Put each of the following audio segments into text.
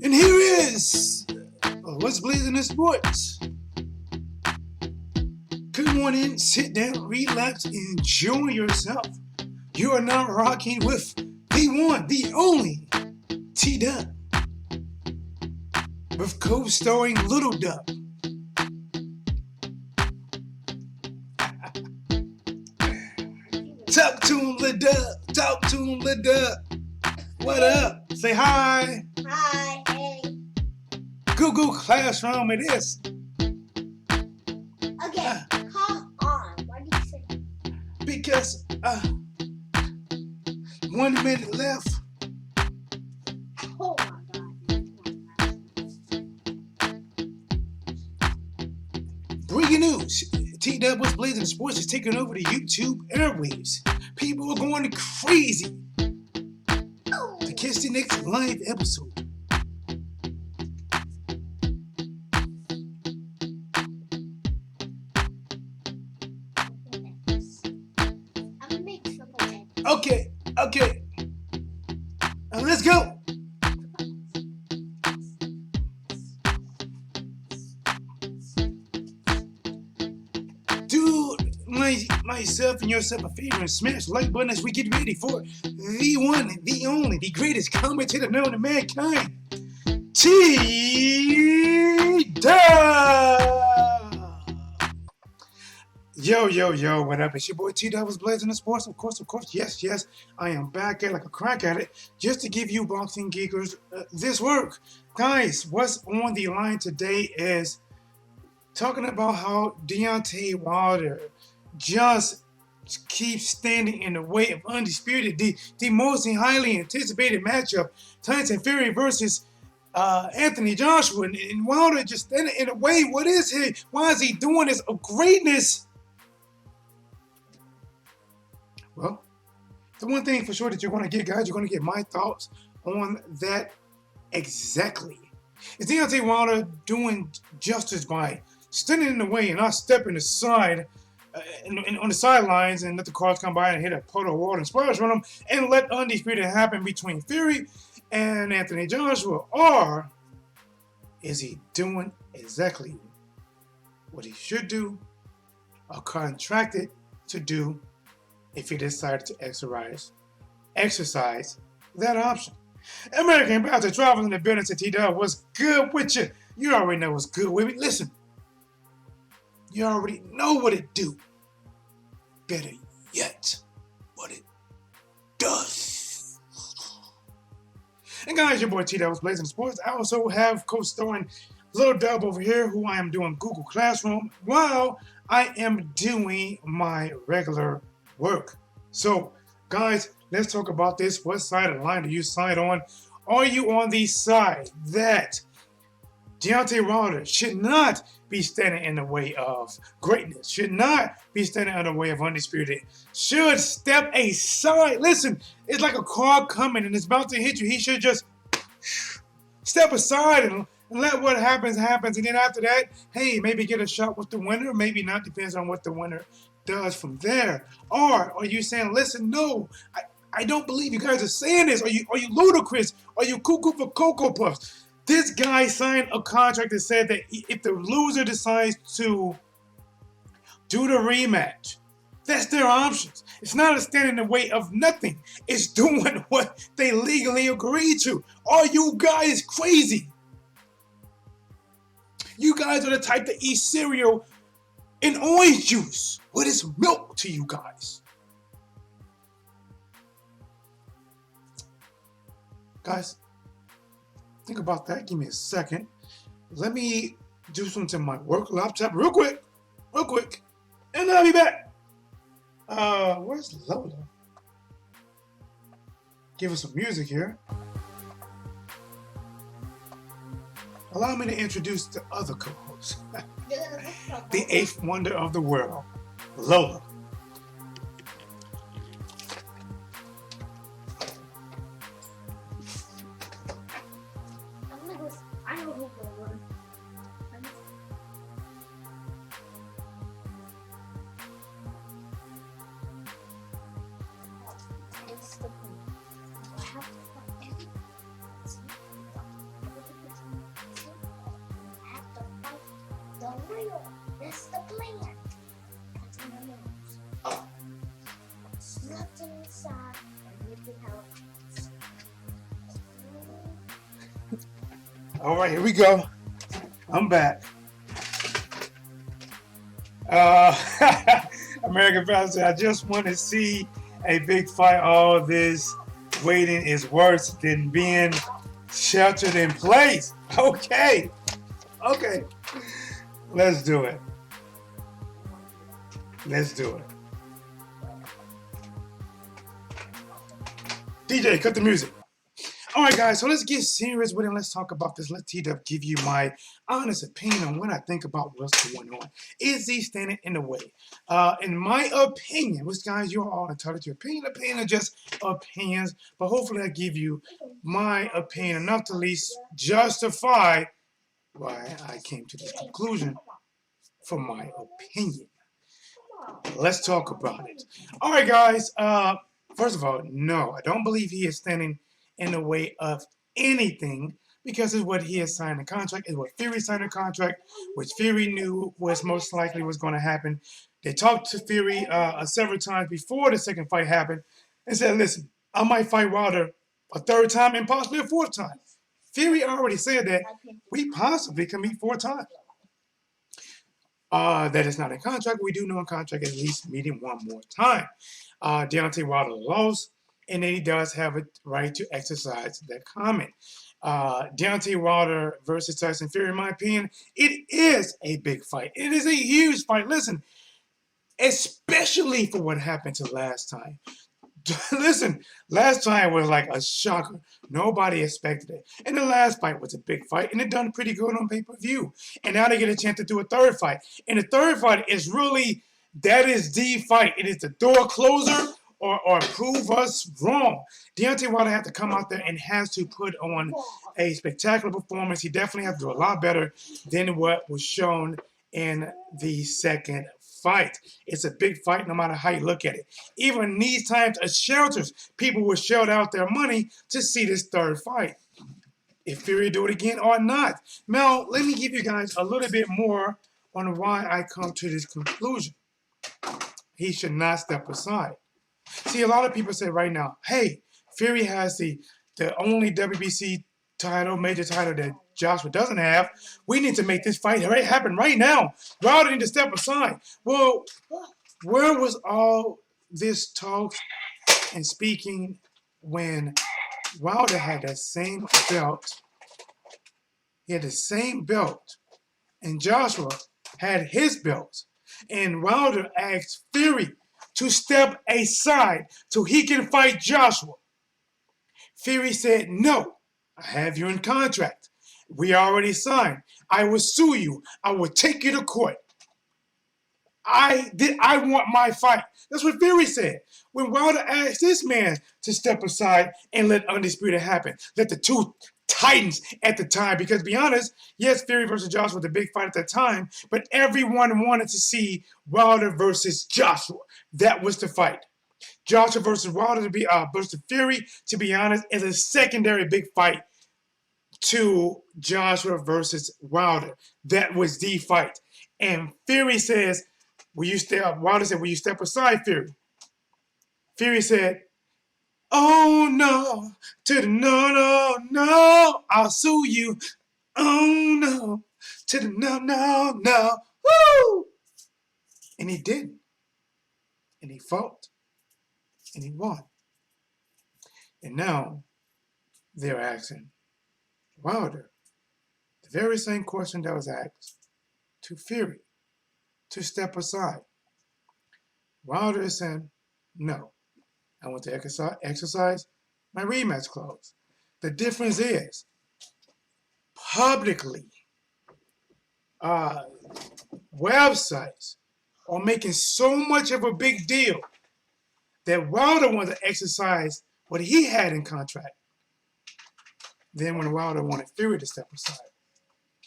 And here is what's blazing in sports. Come on in, sit down, relax, enjoy yourself. You are now rocking with the one, the only T-Dub, with co-starring Little Dub. Talk to him, Little Dub. Talk to him, Little Dub. What up? Say hi. Hi. Hey. Google Classroom it is. Okay, come on. Why do you say that? Because 1 minute left. Oh my God. Breaking news. T-Dub was blazing sports is taking over the YouTube airwaves. People are going crazy to catch the next live episode. I'm gonna make something. Okay. Let's go. Do myself and yourself a favor and smash the like button as we get ready for the one, the only, the greatest commentator known to mankind, T-Dub. Yo, what up? It's your boy T-Dub was blazing the sports. Of course, yes, I am back at like a crack at it just to give you boxing geekers this work. Guys, what's on the line today is talking about how Deontay Wilder just keeps standing in the way of Undisputed, the most highly anticipated matchup, Tyson Fury versus Anthony Joshua, and Wilder just standing in the way. What is he? Why is he doing this of greatness? Well, the one thing for sure that you're going to get, guys, you're going to get my thoughts on that exactly. Is Deontay Wilder doing justice by standing in the way and not stepping aside on the sidelines and let the cars come by and hit a puddle of water and splash on them and let Undisputed happen between Fury and Anthony Joshua? Or is he doing exactly what he should do or contracted to do if he decided to exercise that option? American Bouncer Travels in the building to T-Dub. What's good with you? You already know what's good with me. Listen, you already know what it do. Better yet, what it does. And guys, your boy T-Dub was blazing sports. I also have co-starring Little Dub over here, who I am doing Google Classroom while I am doing my regular work. So, guys, let's talk about this. What side of the line do you side on? Are you on the side that Deontay Wilder should not be standing in the way of greatness, should not be standing in the way of Undisputed, should step aside? Listen, it's like a car coming and it's about to hit you. He should just step aside and let what happens, and then after that, hey, maybe get a shot with the winner, maybe not, depends on what the winner does from there. Or are you saying, listen, no, I don't believe you guys are saying this. Are you ludicrous? Are you cuckoo for Cocoa Puffs? This guy signed a contract that said that if the loser decides to do the rematch, that's their options. It's not a standing in the way of nothing. It's doing what they legally agreed to. Are you guys crazy? You guys are the type to eat cereal in orange juice. What is milk to you guys? Guys, think about that. Give me a second. Let me do something to my work laptop real quick. And I'll be back. Where's Lola? Give us some music here. Allow me to introduce the other co-host. The eighth wonder of the world, Lola. I know who will run. It's the point. I have to find All right, here we go. I'm back. Uh, American Pastor, I just want to see a big fight. All this waiting is worse than being sheltered in place. Okay. Okay. Let's do it. Let's do it. DJ, cut the music. All right, guys, so let's get serious with it. Let's talk about this. Let T-Dub give you my honest opinion on what I think about what's going on. Is he standing in the way? In my opinion, which, guys, you're all entitled to your opinion. Opinion are just opinions, but hopefully I give you my opinion enough to at least justify why I came to this conclusion for my opinion. Let's talk about it. All right, guys. First of all, no, I don't believe he is standing in the way of anything because it's what he has signed a contract. It's what Fury signed a contract, which Fury knew was most likely was going to happen. They talked to Fury several times before the second fight happened and said, listen, I might fight Wilder a third time and possibly a fourth time. Fury already said that we possibly can meet 4 times. That is not in contract. We do know in contract at least meeting one more time. Deontay Wilder lost, and then he does have a right to exercise that comment. Deontay Wilder versus Tyson Fury, in my opinion, it is a big fight. It is a huge fight. Listen, especially for what happened to last time. Listen, last time was like a shocker. Nobody expected it. And the last fight was a big fight, and it done pretty good on pay-per-view. And now they get a chance to do a third fight. And the third fight is really, that is the fight. It is the door closer or prove us wrong. Deontay Wilder had to come out there and has to put on a spectacular performance. He definitely has to do a lot better than what was shown in the second fight. It's a big fight no matter how you look at it. Even in these times of shelters, people will shell out their money to see this third fight. If Fury do it again or not. Now, let me give you guys a little bit more on why I come to this conclusion. He should not step aside. See, a lot of people say right now, hey, Fury has the only WBC title, major title that Joshua doesn't have. We need to make this fight happen right now. Wilder need to step aside. Well, where was all this talk and speaking when Wilder had that same belt? He had the same belt, and Joshua had his belt. And Wilder asked Fury to step aside so he can fight Joshua. Fury said, no, I have you in contract. We already signed. I will sue you. I will take you to court. I want my fight. That's what Fury said. When Wilder asked this man to step aside and let Undisputed happen, let the two titans at the time, because to be honest, yes, Fury versus Joshua was a big fight at that time, but everyone wanted to see Wilder versus Joshua. That was the fight. Joshua versus Wilder versus Fury, to be honest, is a secondary big fight to Joshua versus Wilder. That was the fight. And Fury says, will you step? Wilder said, will you step aside, Fury? Fury said, oh no, to the no, I'll sue you. Oh no, to the no, woo! And he didn't. And he fought. And he won. And now they're asking Wilder the very same question that was asked to Fury, to step aside. Wilder is saying, no, I want to exercise my rematch clause. The difference is, publicly, websites are making so much of a big deal that Wilder wanted to exercise what he had in contract. Then when Wilder wanted Fury to step aside.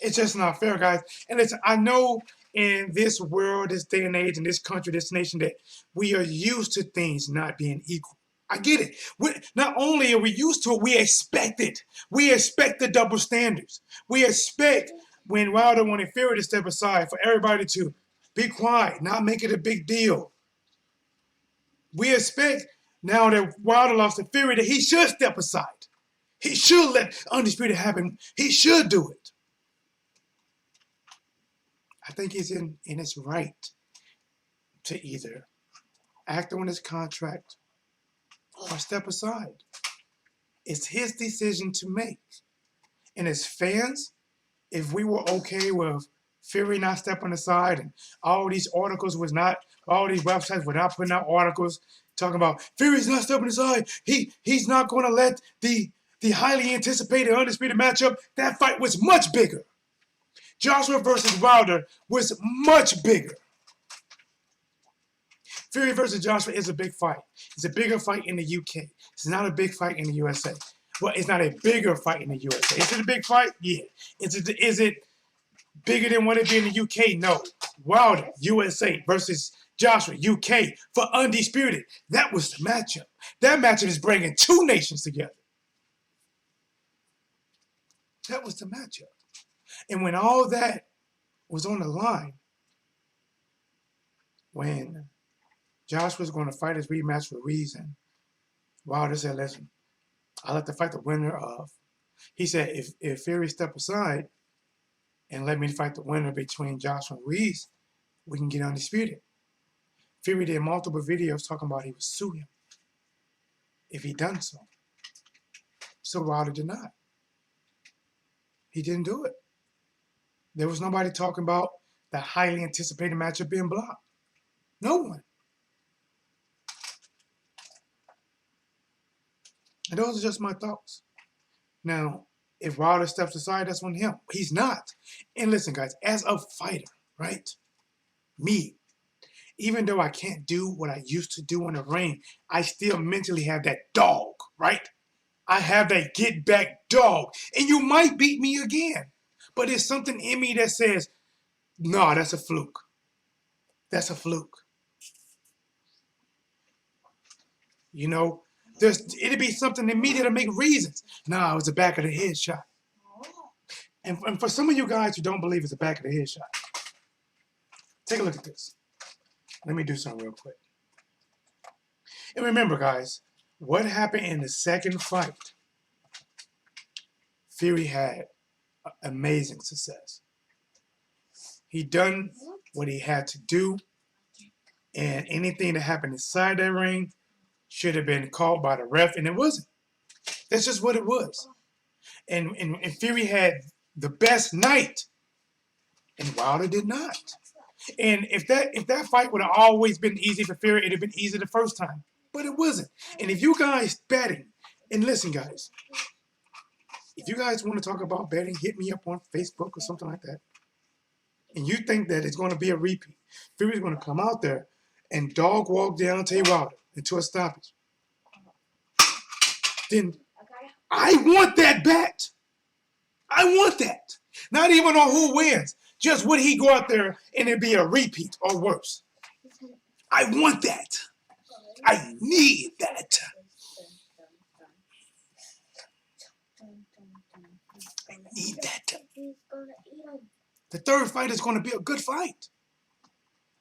It's just not fair, guys. And listen, I know in this world, this day and age, in this country, this nation, that we are used to things not being equal. I get it. Not only are we used to it, we expect it. We expect the double standards. We expect when Wilder wanted Fury to step aside for everybody to be quiet, not make it a big deal. We expect now that Wilder lost to Fury that he should step aside. He should let Undisputed happen. He should do it. I think he's in his right to either act on his contract or step aside. It's his decision to make. And as fans, if we were okay with Fury not stepping aside and all these articles was not, all these websites were not putting out articles talking about Fury's not stepping aside, he's not going to let the highly anticipated Undisputed matchup, that fight was much bigger. Joshua versus Wilder was much bigger. Fury versus Joshua is a big fight. It's a bigger fight in the UK. It's not a big fight in the USA. Well, it's not a bigger fight in the USA. Is it a big fight? Yeah. Is it bigger than what it be in the UK? No. Wilder, USA versus Joshua, UK for Undisputed. That was the matchup. That matchup is bringing two nations together. That was the matchup. And when all that was on the line, when Josh was going to fight his rematch with Ruiz, and Wilder said, listen, I'll have to fight the winner of. He said, if Fury step aside and let me fight the winner between Josh and Ruiz, we can get Undisputed. Fury did multiple videos talking about he would sue him if he done so. So Wilder did not. He didn't do it. There was nobody talking about the highly anticipated matchup being blocked. No one. And those are just my thoughts. Now, if Wilder steps aside, that's on him. He's not. And listen, guys, as a fighter, right? Me, even though I can't do what I used to do in the ring, I still mentally have that dog, right? I have that get back dog. And you might beat me again. But there's something in me that says, no, that's a fluke. That's a fluke. You know, it'd be something in me that'll make reasons. No, it was the back of the head shot. And for some of you guys who don't believe it's the back of the head shot, take a look at this. Let me do something real quick. And remember, guys, what happened in the second fight? Fury had amazing success. He done what he had to do, and anything that happened inside that ring should have been called by the ref, and it wasn't. That's just what it was. And Fury had the best night, and Wilder did not. And if that fight would have always been easy for Fury, it'd have been easy the first time. But it wasn't. And if you guys betting, and listen, guys, if you guys want to talk about betting, hit me up on Facebook or something like that. And you think that it's going to be a repeat, Fury's going to come out there and dog walk Deontay Wilder into a stoppage, then I want that bet. I want that. Not even on who wins. Just would he go out there and it be a repeat or worse? I want that. I need that. I need that. The third fight is going to be a good fight.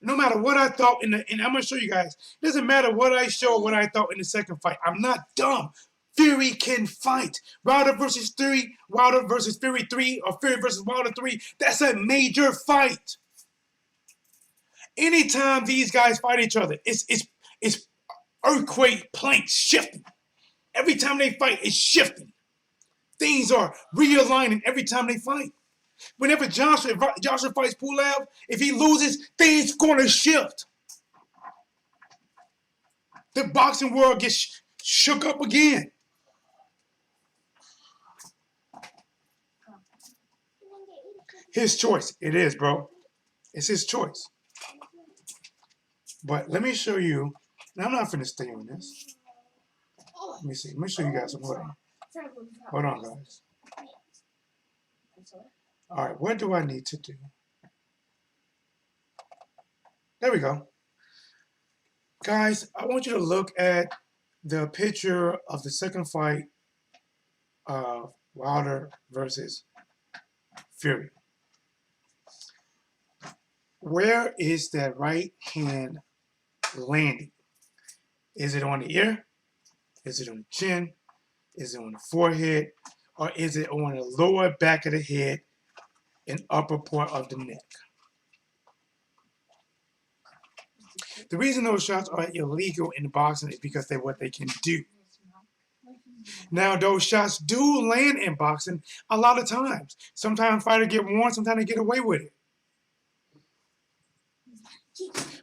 No matter what I thought and I'm going to show you guys. It doesn't matter what I show or what I thought in the second fight. I'm not dumb. Fury can fight. Wilder versus Fury 3, or Fury versus Wilder 3, that's a major fight. Anytime these guys fight each other, it's earthquake planks shifting. Every time they fight, it's shifting. Things are realigning every time they fight. Whenever Joshua fights Pulev, if he loses, things going to shift. The boxing world gets shook up again. His choice. It is, bro. It's his choice. But let me show you. Now, I'm not finna stay on this. Let me see. Let me show you guys some. Hold on. Hold on, guys. All right. What do I need to do? There we go. Guys, I want you to look at the picture of the second fight of Wilder versus Fury. Where is that right hand landing? Is it on the ear? Is it on the chin? Is it on the forehead? Or is it on the lower back of the head and upper part of the neck? The reason those shots are illegal in boxing is because they're what they can do. Now, those shots do land in boxing a lot of times. Sometimes fighters get warned, sometimes they get away with it.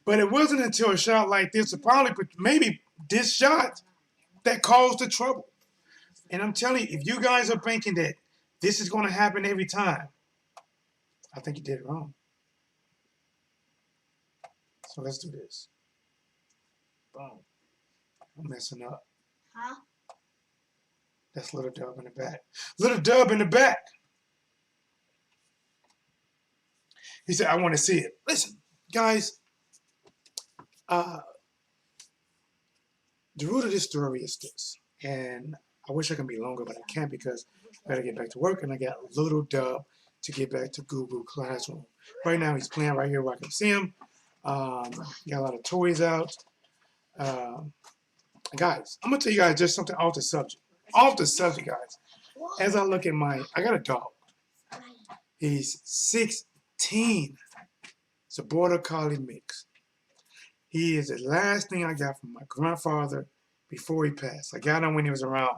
But it wasn't until a shot like this, probably maybe this shot, that caused the trouble. And I'm telling you, if you guys are thinking that this is going to happen every time, I think you did it wrong. So let's do this. Boom. I'm messing up. Huh? That's Little Dub in the back. Little Dub in the back. He said, I want to see it. Listen, guys, the root of this story is this. And I wish I could be longer, but I can't because I got to get back to work and I got Little Dub to get back to Google Classroom. Right now, he's playing right here where I can see him. Got a lot of toys out. Guys, I'm going to tell you guys just something off the subject. Off the subject, guys. As I look at I got a dog. He's 16. It's a border collie mix. He is the last thing I got from my grandfather before he passed. I got him when he was around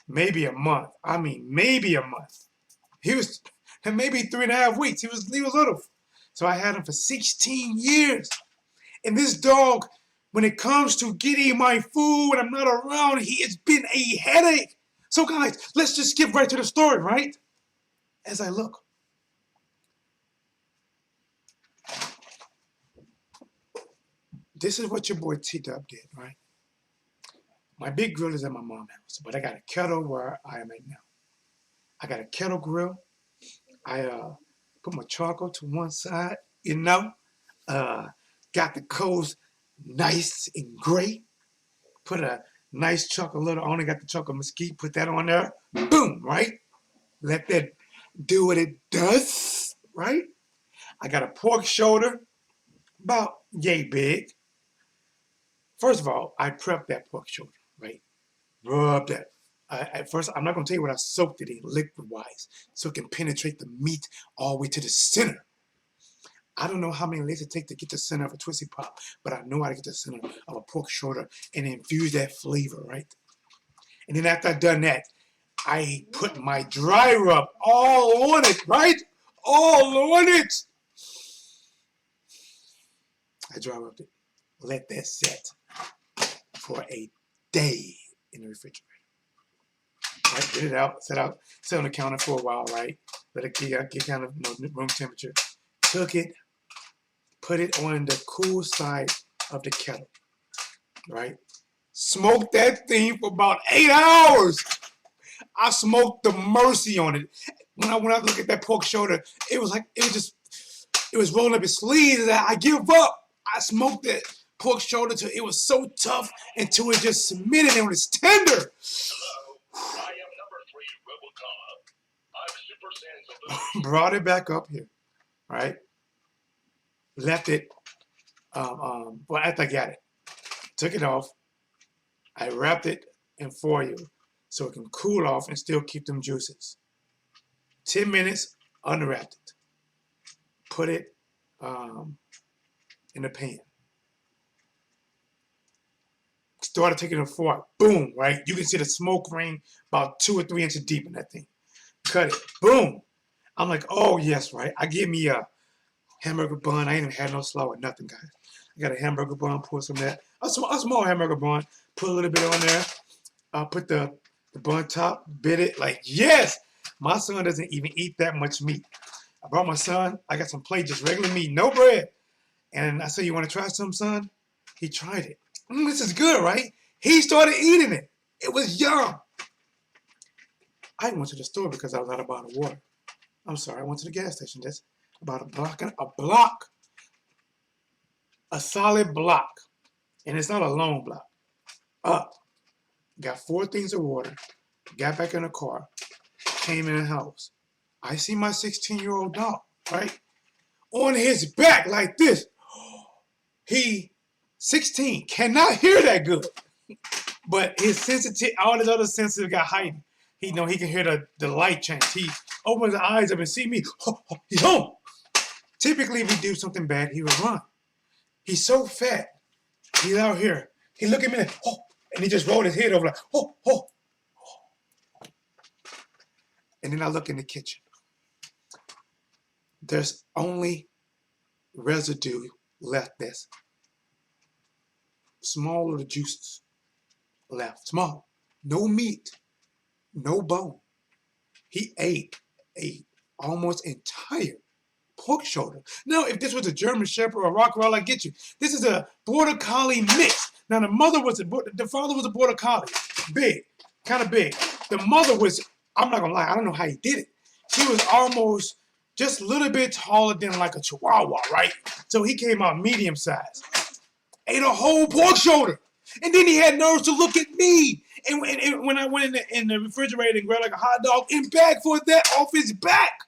maybe a month. I mean, maybe a month. He was maybe 3.5 weeks. He was little. So I had him for 16 years. And this dog, when it comes to getting my food when I'm not around, it's been a headache. So guys, let's just skip right to the story, right? As I look. This is what your boy T-Dub did, right? My big grill is at my mom's house, but I got a kettle where I am right now. I got a kettle grill. I put my charcoal to one side, you know. Got the coals nice and gray. Put a nice chocolate on it. Got the chocolate mesquite. Put that on there. Boom, right? Let that do what it does, right? I got a pork shoulder, about yay big. First of all, I prepped that pork shoulder, right? Rub that. At first, I'm not going to tell you what I soaked it in liquid-wise so it can penetrate the meat all the way to the center. I don't know how many layers it takes to get the center of a Twisty Pop, but I know how to get the center of a pork shoulder and infuse that flavor, right? And then after I've done that, I put my dry rub all on it, right? All on it. I dry rubbed it. Let that set for a day in the refrigerator. Right, get it out, sit on the counter for a while, right? Let it get kind of room temperature. Took it, put it on the cool side of the kettle, right? Smoked that thing for about 8 hours. I smoked the mercy on it. When I look at that pork shoulder, it was rolling up its sleeves. I give up. I smoked that pork shoulder till it was so tough until it just submitted and it was tender. Brought it back up here, right? Left it, well, after I got it, took it off. I wrapped it in foil so it can cool off and still keep them juices. 10 minutes, unwrapped it. Put it in the pan. Started taking a fork, boom, right? You can see the smoke ring about 2 or 3 inches deep in that thing. Cut it, boom. I'm like, oh yes, right? I give me a hamburger bun. I ain't even had no slaw or nothing, guys. I got a hamburger bun, pour some of that. A small hamburger bun, put a little bit on there. Put the bun top, bit it, like, yes! My son doesn't even eat that much meat. I brought my son, I got some plate, just regular meat, no bread. And I said, you want to try some, son? He tried it. This is good, right? He started eating it. It was yum. I went to the store because I was out of bottled water. I'm sorry, I went to the gas station. That's about a block. A solid block. And it's not a long block. Up. Got 4 things of water. Got back in the car. Came in the house. I see my 16-year-old dog, right? On his back like this. He, 16, cannot hear that good. But his sensitive, all his other senses got heightened. He know he can hear the light change. He opens his eyes up and see me. He's home. Typically, if we do something bad, he would run. He's so fat. He's out here. He look at me like, oh, and he just rolled his head over like, oh, oh. And then I look in the kitchen. There's only residue left. That's small little juices left. Small. No meat. No bone. He ate a almost entire pork shoulder. Now, if this was a German Shepherd or a Rottweiler, I get you. This is a Border Collie mix. Now, the father was a Border Collie. Big. Kind of big. The mother was, I'm not going to lie, I don't know how he did it. She was almost just a little bit taller than like a Chihuahua, right? So he came out medium size. Ate a whole pork shoulder. And then he had nerves to look at me. And when I went in the refrigerator and grabbed like a hot dog and back for that off his back.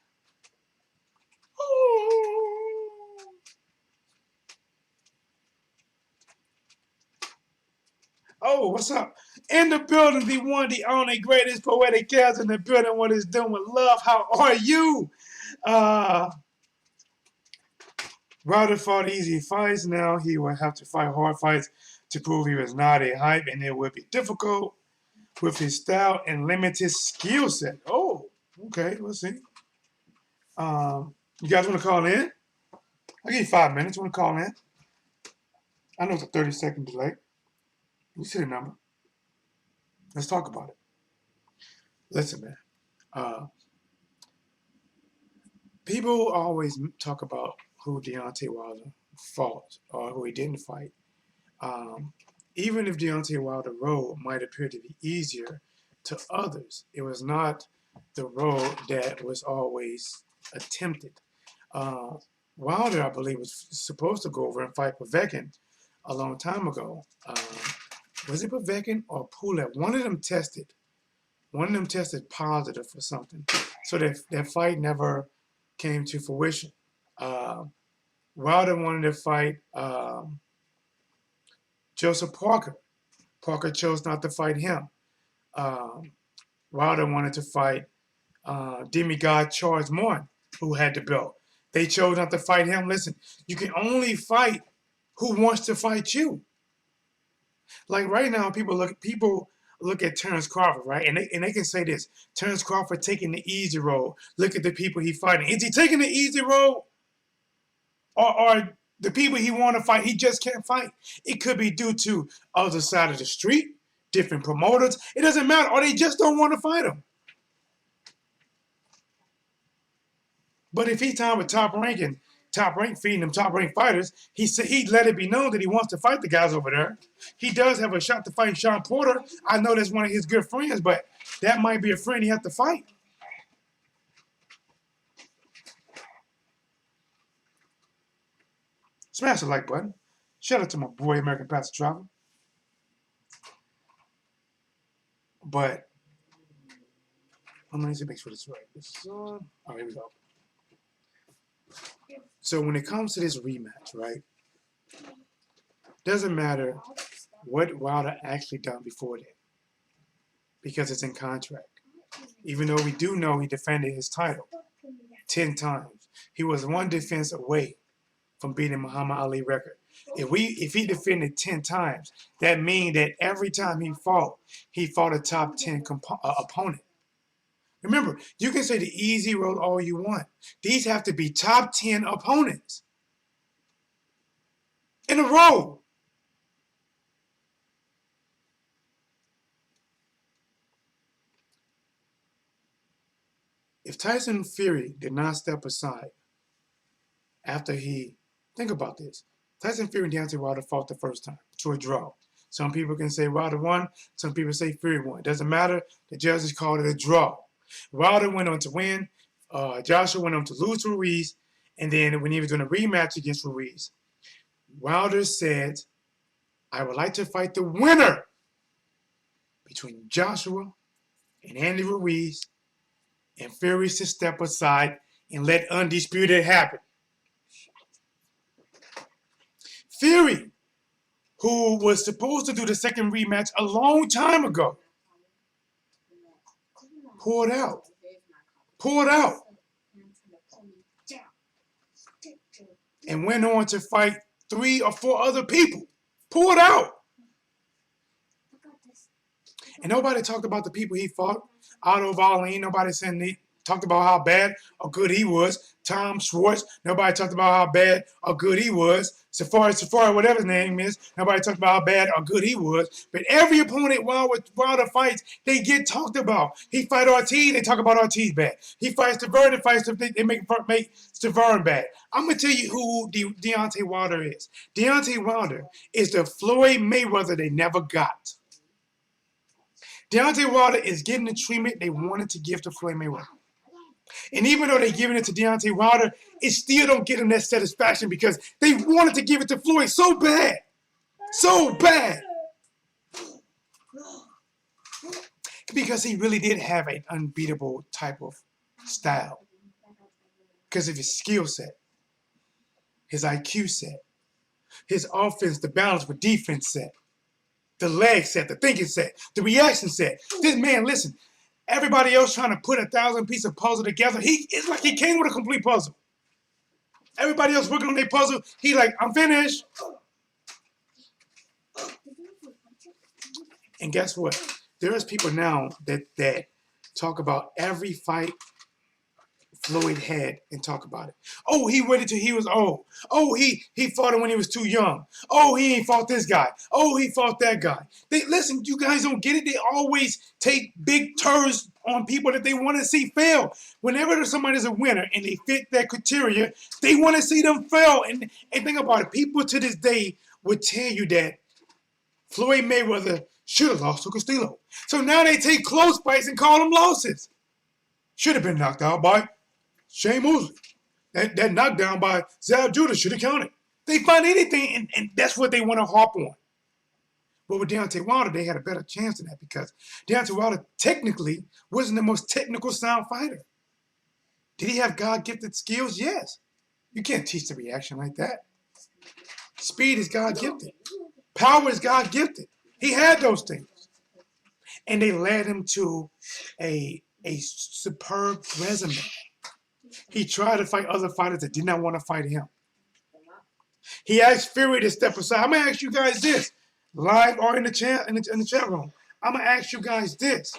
Oh, what's up? In the building, the one, the only greatest poetic cast in the building. What is doing with love? How are you? Wilder fought easy fights. Now he will have to fight hard fights to prove he was not a hype, and it would be difficult with his style and limited skill set. Oh, okay. Let's see. You guys want to call in? I'll give you 5 minutes. You want to call in? I know it's a 30-second delay. You see the number. Let's talk about it. Listen, man. People always talk about who Deontay Wilder fought or who he didn't fight. Even if Deontay Wilder's road might appear to be easier to others, it was not the road that was always attempted. Wilder, I believe, was supposed to go over and fight Povetkin a long time ago. Was it Povetkin or Pulev? One of them tested positive for something. So that fight never came to fruition. Wilder wanted to fight Joseph Parker. Parker chose not to fight him. Wilder wanted to fight demigod Charles Morton, who had the belt. They chose not to fight him. Listen, you can only fight who wants to fight you. Like right now, people look at Terrence Crawford, right? And they can say this: Terrence Crawford taking the easy road. Look at the people he's fighting. Is he taking the easy road? Or the people he want to fight, he just can't fight? It could be due to other side of the street, different promoters. It doesn't matter. Or they just don't want to fight him. But if he's time with top rank feeding them top rank fighters, he let it be known that he wants to fight the guys over there. He does have a shot to fight Sean Porter. I know that's one of his good friends, but that might be a friend he has to fight. Smash the like button. Shout out to my boy American Pastor Travel. But let me see, make sure this is right. Oh, here we go. So when it comes to this rematch, right? Doesn't matter what Wilder actually done before that, because it's in contract. Even though we do know he defended his title 10 times. He was one defense away from beating Muhammad Ali record. If he defended 10 times, that means that every time he fought a top 10 opponent. Remember, you can say the easy road all you want. These have to be top 10 opponents in a row. If Tyson Fury did not step aside after think about this. Tyson Fury and Deontay Wilder fought the first time to a draw. Some people can say Wilder won. Some people say Fury won. It doesn't matter. The judges called it a draw. Wilder went on to win. Joshua went on to lose to Ruiz. And then when he was doing a rematch against Ruiz, Wilder said, I would like to fight the winner between Joshua and Andy Ruiz, and Fury to step aside and let Undisputed happen. Fury, who was supposed to do the second rematch a long time ago, pulled out. Pulled out. And went on to fight 3 or 4 other people. Pulled out. And nobody talked about the people he fought. Otto Wallin, nobody said he talked about how bad or good he was. Tom Schwartz, nobody talked about how bad or good he was. Safari, whatever his name is, nobody talked about how bad or good he was. But every opponent Wilder fights, they get talked about. He fight Ortiz, they talk about Ortiz bad. He fights Tavern, they make Tavern bad. I'm going to tell you who Deontay Wilder is. Deontay Wilder is the Floyd Mayweather they never got. Deontay Wilder is getting the treatment they wanted to give to Floyd Mayweather. And even though they're giving it to Deontay Wilder, it still don't get them that satisfaction because they wanted to give it to Floyd so bad. So bad. Because he really did have an unbeatable type of style. Because of his skill set, his IQ set, his offense, the balance with defense set, the leg set, the thinking set, the reaction set. This man, listen, everybody else trying to put 1,000 pieces of puzzle together, it's like he came with a complete puzzle. Everybody else working on their puzzle, he like, I'm finished. And guess what? There is people now that talk about every fight Floyd had and talk about it. Oh, he waited till he was old. Oh, he fought him when he was too young. Oh, he ain't fought this guy. Oh, he fought that guy. Listen, you guys don't get it. They always take big turns on people that they want to see fail. Whenever somebody's a winner and they fit that criteria, they want to see them fail. And think about it. People to this day would tell you that Floyd Mayweather should have lost to Castillo. So now they take close fights and call them losses. Should have been knocked out by Shane Mosley. That knockdown by Zal Judah should have counted. They find anything, and that's what they want to harp on. But with Deontay Wilder, they had a better chance than that because Deontay Wilder technically wasn't the most technical sound fighter. Did he have God-gifted skills? Yes. You can't teach the reaction like that. Speed is God-gifted. Power is God-gifted. He had those things. And they led him to a superb resume. He tried to fight other fighters that did not want to fight him. He asked Fury to step aside. I'm going to ask you guys this, live or in the chat room. I'm going to ask you guys this.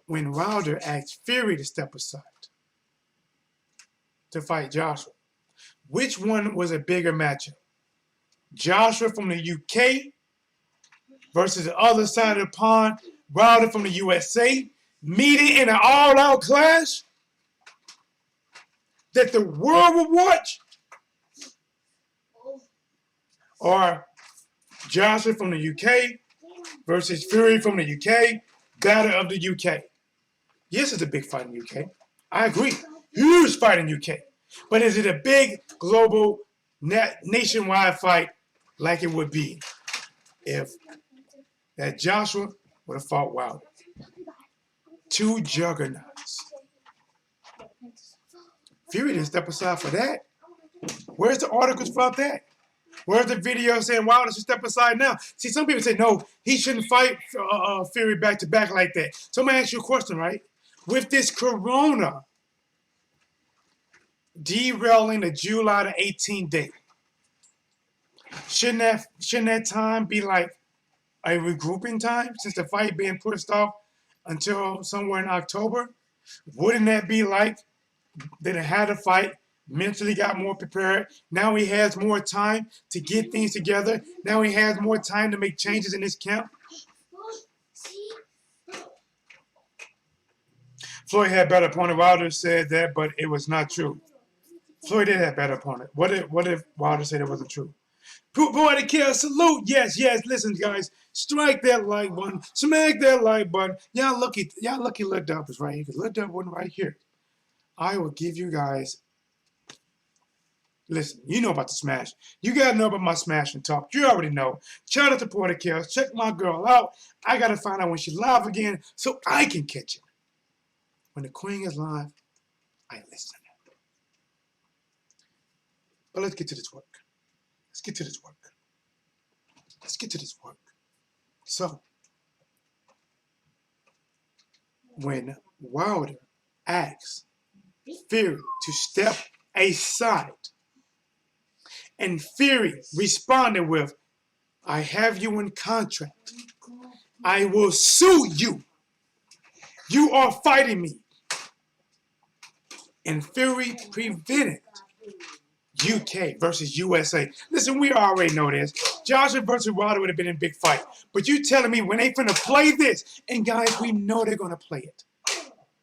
When Wilder asked Fury to step aside to fight Joshua, which one was a bigger matchup? Joshua from the UK versus the other side of the pond, Wilder from the USA, meeting in an all-out clash that the world will watch? Or Joshua from the UK versus Fury from the UK, Battle of the UK. Yes, it's a big fight in the UK. I agree. Huge fight in the UK. But is it a big, global, nationwide fight like it would be if that Joshua would have fought Wilder? Two juggernauts. Fury didn't step aside for that. Where's the articles about that? Where's the video saying Wilder should step aside now? See, some people say, no, he shouldn't fight Fury back-to-back like that. So I'm going to ask you a question, right? With this corona derailing the July the 18th date, shouldn't that time be like a regrouping time since the fight being pushed off until somewhere in October? Wouldn't that be like that it had a fight, mentally got more prepared, now he has more time to get things together, now he has more time to make changes in his camp? Floyd had better opponent. Wilder said that, but it was not true. Floyd did have better opponent. What if Wilder said it wasn't true? Boy, to kill, salute. Yes. Listen, guys, strike that like button, smack that like button. Y'all lucky Lil Dub is right here, because Lil Dub wasn't right here. I will give you guys. Listen, you know about the smash. You gotta know about my smash and talk. You already know. Shout out to Porter Kills. Check my girl out. I gotta find out when she's live again so I can catch it. When the queen is live, I listen. But let's get to this work. Let's get to this work. Let's get to this work. So, when Wilder asked Fury to step aside, and Fury responded with, I have you in contract. I will sue you. You are fighting me. And Fury prevented UK versus USA. Listen, we already know this. Joshua versus Wilder would have been a big fight. But you telling me when they finna play this, and guys, we know they're gonna play it.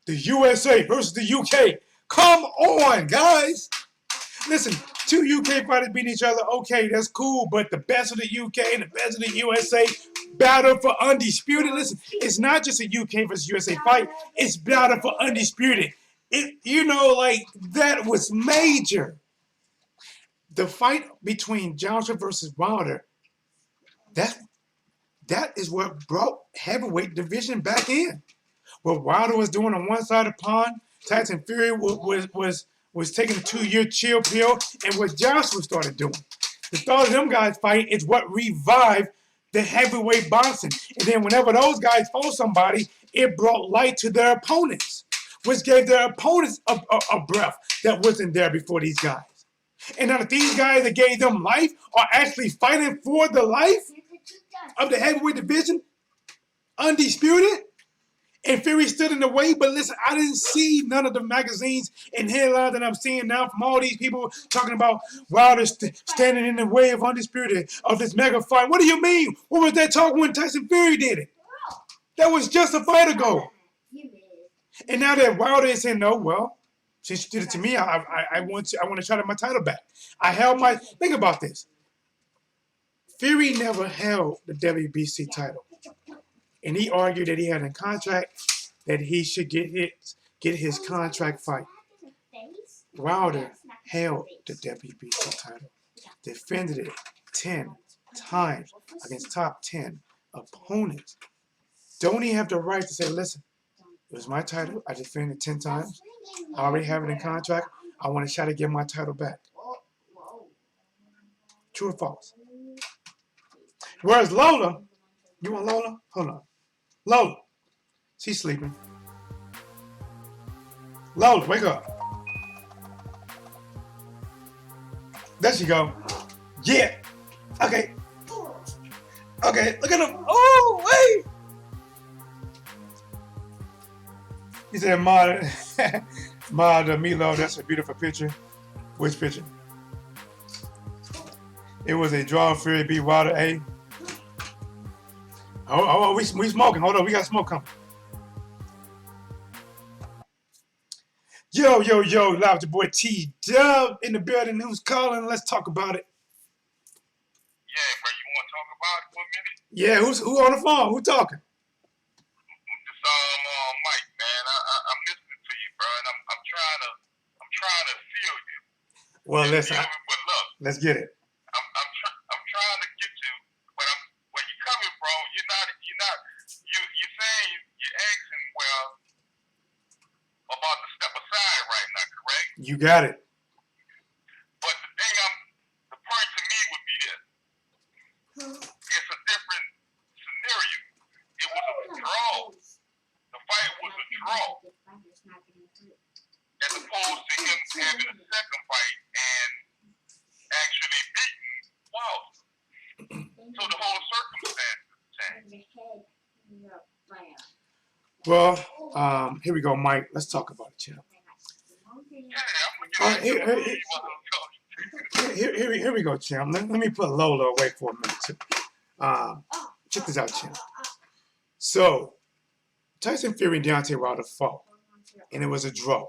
The USA versus the UK. Come on, guys. Listen, two UK fighters beating each other. Okay, that's cool. But the best of the UK and the best of the USA battle for undisputed. Listen, it's not just a UK versus USA fight. It's battle for undisputed. That was major. The fight between Joshua versus Wilder, that is what brought heavyweight division back in. What Wilder was doing on one side of the pond, Tyson Fury was taking a 2-year chill pill, and what Joshua started doing. The thought of them guys fighting is what revived the heavyweight boxing. And then whenever those guys fought somebody, it brought light to their opponents, which gave their opponents a breath that wasn't there before these guys. And now that these guys that gave them life are actually fighting for the life of the heavyweight division, undisputed, and Fury stood in the way. But listen, I didn't see none of the magazines and headlines that I'm seeing now from all these people talking about Wilder standing in the way of undisputed, of this mega fight. What do you mean? What was that talk when Tyson Fury did it? That was just a fight ago. And now that Wilder is saying, no, well, since you did it to me, I want to try to my title back. Think about this. Fury never held the WBC title. And he argued that he had a contract, that he should get his contract fight. Wilder held the WBC title, defended it 10 times against top 10 opponents. Don't he have the right to say, listen, it was my title, I defended it 10 times, I already have it in contract, I want to try to get my title back. True or false? Whereas Lola, you want Lola? Hold on. Lola, she's sleeping. Lola, wake up. There she go. Yeah. Okay. Okay, look at him. Oh, wait. He said, Ma, Milo, that's a beautiful picture. Which picture? It was a draw. Fury beat Wilder, A. Oh, we smoking. Hold on, we got smoke coming. Yo, live your boy T-Dub in the building. Who's calling? Let's talk about it. Yeah, bro, you want to talk about it for a minute? Yeah, who on the phone? Who talking? It's Mike, man. I'm listening to you, bro, and I'm trying to feel you. Well, listen, but look, let's get it. I'm trying to get you, but where you coming from? You're saying you're asking about to step aside right now, correct? You got it. But the point to me would be this. It's a different scenario. It was a draw. The fight was a draw. As opposed to him having a second fight and actually beating Wilder. So the whole circumstance changed. Well, here we go, Mike. Let's talk about it, champ. Here we go, champ. Let me put Lola away for a minute, too. Check this out, champ. So, Tyson Fury and Deontay Wilder fought, and it was a draw.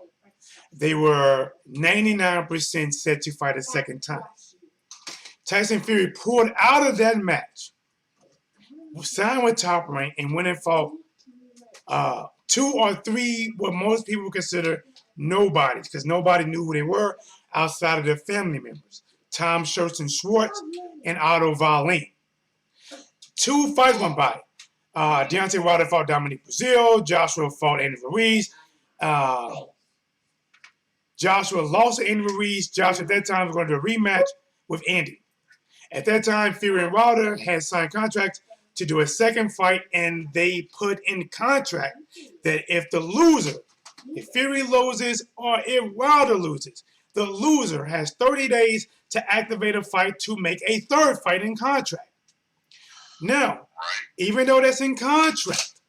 They were 99% set to fight a second time. Tyson Fury pulled out of that match, signed with Top Rank, and went and fought 2 or 3 what most people would consider nobodies, because nobody knew who they were outside of their family members. Tom Schwartz and Otto Wallin. 2 fights went by. Deontay Wilder fought Dominic Brazil. Joshua fought Andy Ruiz. Joshua lost to Andy Ruiz. Joshua at that time was going to do a rematch with Andy. At that time, Fury and Wilder had signed contracts to do a second fight, and they put in contract that if the loser, if Fury loses or if Wilder loses, the loser has 30 days to activate a fight to make a third fight in contract. Now, even though that's in contract,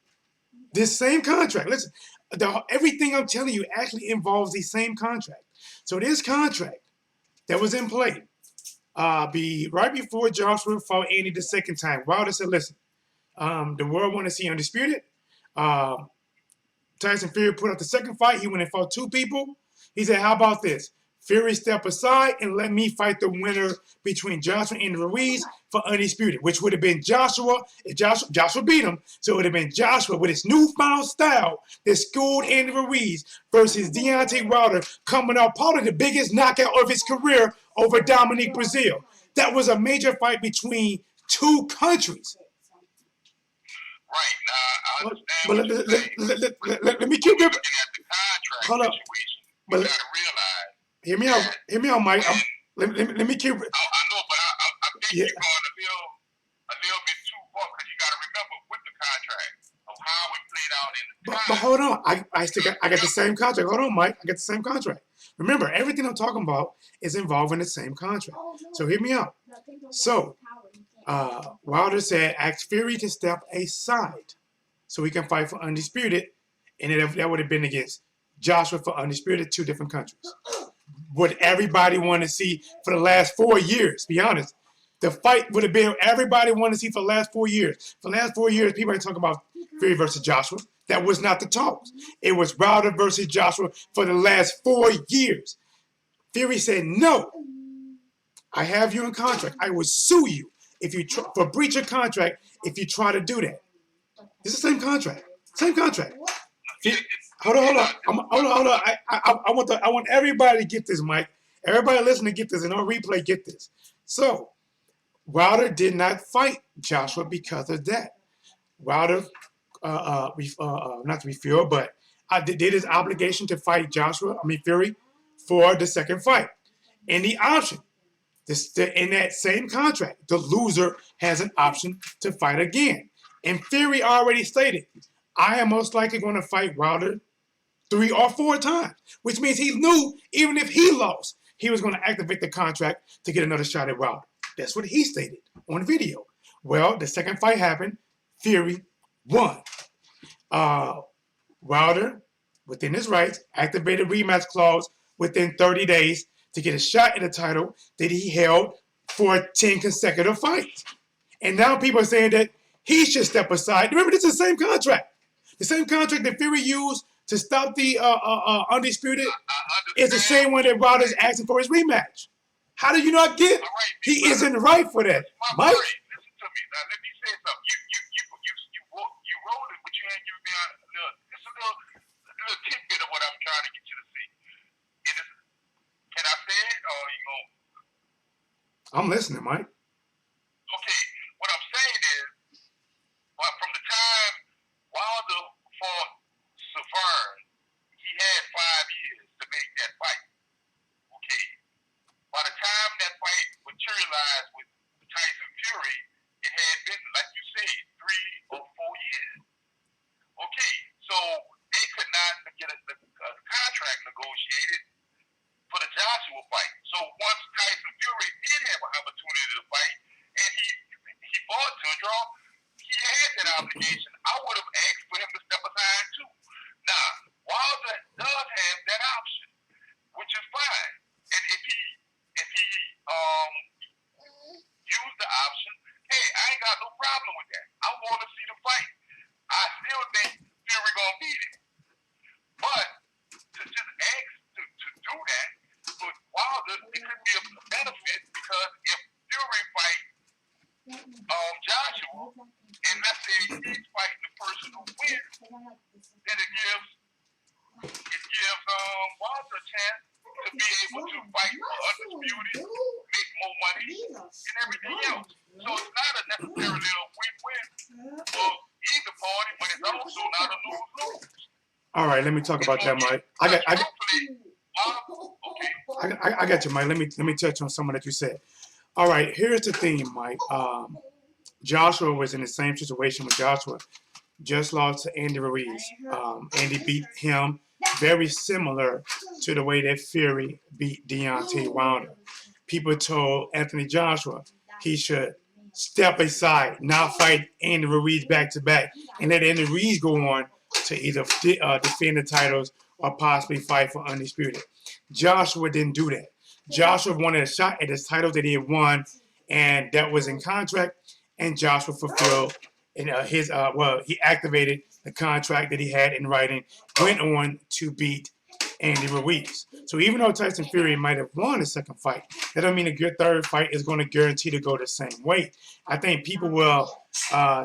this same contract, listen, everything I'm telling you actually involves the same contract. So this contract that was in play, right before Joshua fought Andy the second time, Wilder said, listen, the world want to see Undisputed. Tyson Fury put up the second fight. He went and fought two people. He said, how about this? Fury step aside and let me fight the winner between Joshua and Ruiz for Undisputed, which would have been Joshua if Joshua beat him. So it would have been Joshua with his newfound style that schooled Andy Ruiz versus Deontay Wilder coming out probably the biggest knockout of his career over Dominique Brazil. That was a major fight between two countries. Right. Now, I understand but let me keep it. looking at the contract Hold up. situation. But You got to realize. Hear me out, Mike. Let me keep it. I know, but I think Yeah. you're going a little bit too far because you got to remember with the contract of how it played out in the time. But hold on. I got the same contract. Hold on, Mike. I got the same contract. Remember, everything I'm talking about is involving the same contract. So hear me out. So, Wilder said, ask Fury to step aside so he can fight for Undisputed, and that would have been against Joshua for Undisputed, two different countries. What everybody wanted to see for the last 4 years, be honest. The fight would have been everybody wanted to see for the last 4 years. For the last 4 years, people are talking about Fury versus Joshua. That was not the talk. It was Wilder versus Joshua for the last 4 years. Fury said, no, I have you in contract. I will sue you if you for breach of contract if you try to do that. It's the same contract. Same contract. Hold on. Hold on. I want everybody to get this, Mike. Everybody listening to get this, and on replay, get this. So, Wilder did not fight Joshua because of that. Wilder, not to be fair, but did his obligation to fight Fury, for the second fight. And the option, in that same contract, the loser has an option to fight again. And Fury already stated, I am most likely going to fight Wilder 3 or 4 times, which means he knew even if he lost, he was going to activate the contract to get another shot at Wilder. That's what he stated on video. Well, the second fight happened. Fury won. Wilder, within his rights, activated rematch clause within 30 days to get a shot at the title that he held for 10 consecutive fights. And now people are saying that he should step aside. Remember, this is the same contract. The same contract that Fury used to stop the Undisputed is the same one that Wilder's asking for his rematch. How do you not get? He isn't right for that, Mike. Listen to me. Now, let me say something. You rolled it, but you ain't giving me a little tidbit of what I'm trying to get you to see. Can I say it, or you going? I'm listening, Mike. Okay. What I'm saying is, from the time Wilder fought Severn, he had 5 years to make that fight. Okay. By the time that fight materialized with Tyson Fury, it had been, like you said, 3 or 4 years. Okay, so they could not get a contract negotiated for the Joshua fight. So once Tyson Fury did have an opportunity to fight, and he fought to a draw, he had that obligation. I would have asked for him to step aside too. Now, Wilder does have that option, which is fine. And if he used the option, hey, I ain't got no problem with that. I want to see the fight. I still think Fury gonna beat it. But to just ask to do that for Wilder, it could be a benefit because if Fury fight Joshua, and let's say he's fighting the person who wins, then it gives Wilder a chance to be able to fight for Undisputed, make more money, and everything else. So it's not necessarily a win-win for either party, but it's also not a lose-lose. All right, let me talk about that, Mike. I got you, Mike. Let me touch on something that you said. All right, here's the thing, Mike. Joshua was in the same situation with Joshua. Just lost to Andy Ruiz. Andy beat him very similar to the way that Fury beat Deontay Wilder. People told Anthony Joshua he should step aside, not fight Andy Ruiz back to back, and let Andy Ruiz go on to either defend the titles or possibly fight for undisputed. Joshua didn't do that. Joshua wanted a shot at his title that he had won, and that was in contract. And Joshua fulfilled and he activated the contract that he had in writing, went on to beat Andy Ruiz. So even though Tyson Fury might have won the second fight, that doesn't mean a good third fight is going to guarantee to go the same way. I think people will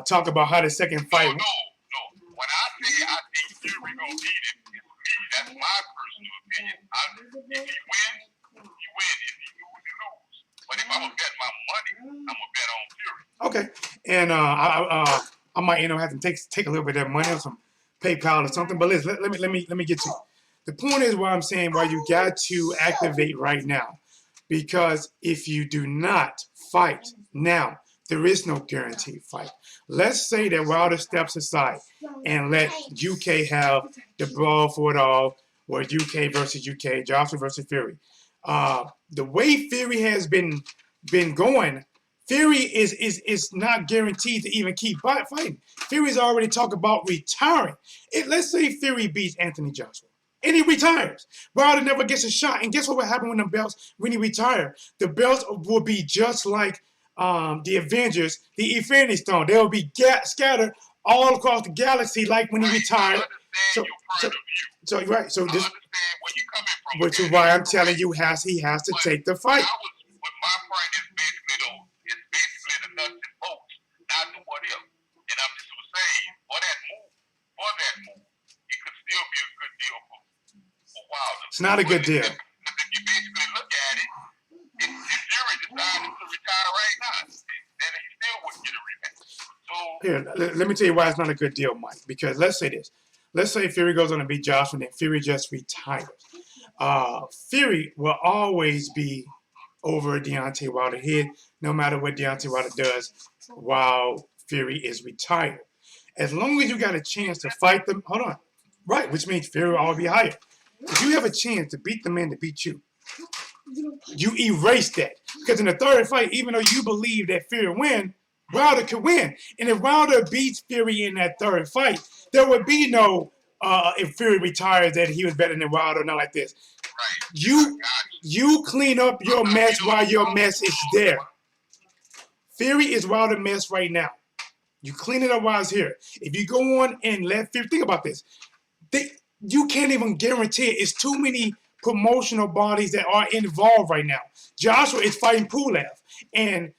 talk about how the second fight. No. When I say I think Fury gonna beat him, it's me. That's my personal opinion. If he wins, he wins. If he lose, he lose. But if I'm gonna bet my money, I'm gonna bet on Fury. Okay, and I might have to take a little bit of that money or some PayPal or something. But listen, let me get to it. The point is why I'm saying why you got to activate right now, because if you do not fight now, there is no guaranteed fight. Let's say that Wilder steps aside and let UK have the brawl for it all, or UK versus UK, Joshua versus Fury. The way Fury has been going, Fury is not guaranteed to even keep fighting. Fury's already talked about retiring. Let's say Fury beats Anthony Joshua, and he retires. Wilder never gets a shot. And guess what will happen when the belts, when he retires? The belts will be just like the Avengers, the Infinity Stone. They'll be scattered all across the galaxy like when he retired. So right. So this, which is why I'm telling you, he has to take the fight. What my point is basically though, it's basically the nuts and bolts, not the what if. And I'm just saying, for that move, it could still be a good deal for Wilder. It's not a good deal. If you basically look at it, if Fury decided to retire right now, then he still wouldn't get a rematch. So here, let me tell you why it's not a good deal, Mike. Because let's say this. Let's say Fury goes on to beat Joshua, and then Fury just retires. Fury will always be over Deontay Wilder head, no matter what Deontay Wilder does while Fury is retired. As long as you got a chance to fight them, hold on, right, which means Fury will always be higher. If you have a chance to beat the man to beat you, you erase that. Because in the third fight, even though you believe that Fury win, Wilder could win. And if Wilder beats Fury in that third fight, there would be no, if Fury retires, that he was better than Wilder, not like this. You clean up your mess while your mess is there. Fury is Wilder's mess right now. You clean it up while it's here. If you go on and let Fury, think about this. You can't even guarantee it. It's too many promotional bodies that are involved right now. Joshua is fighting Pulev. And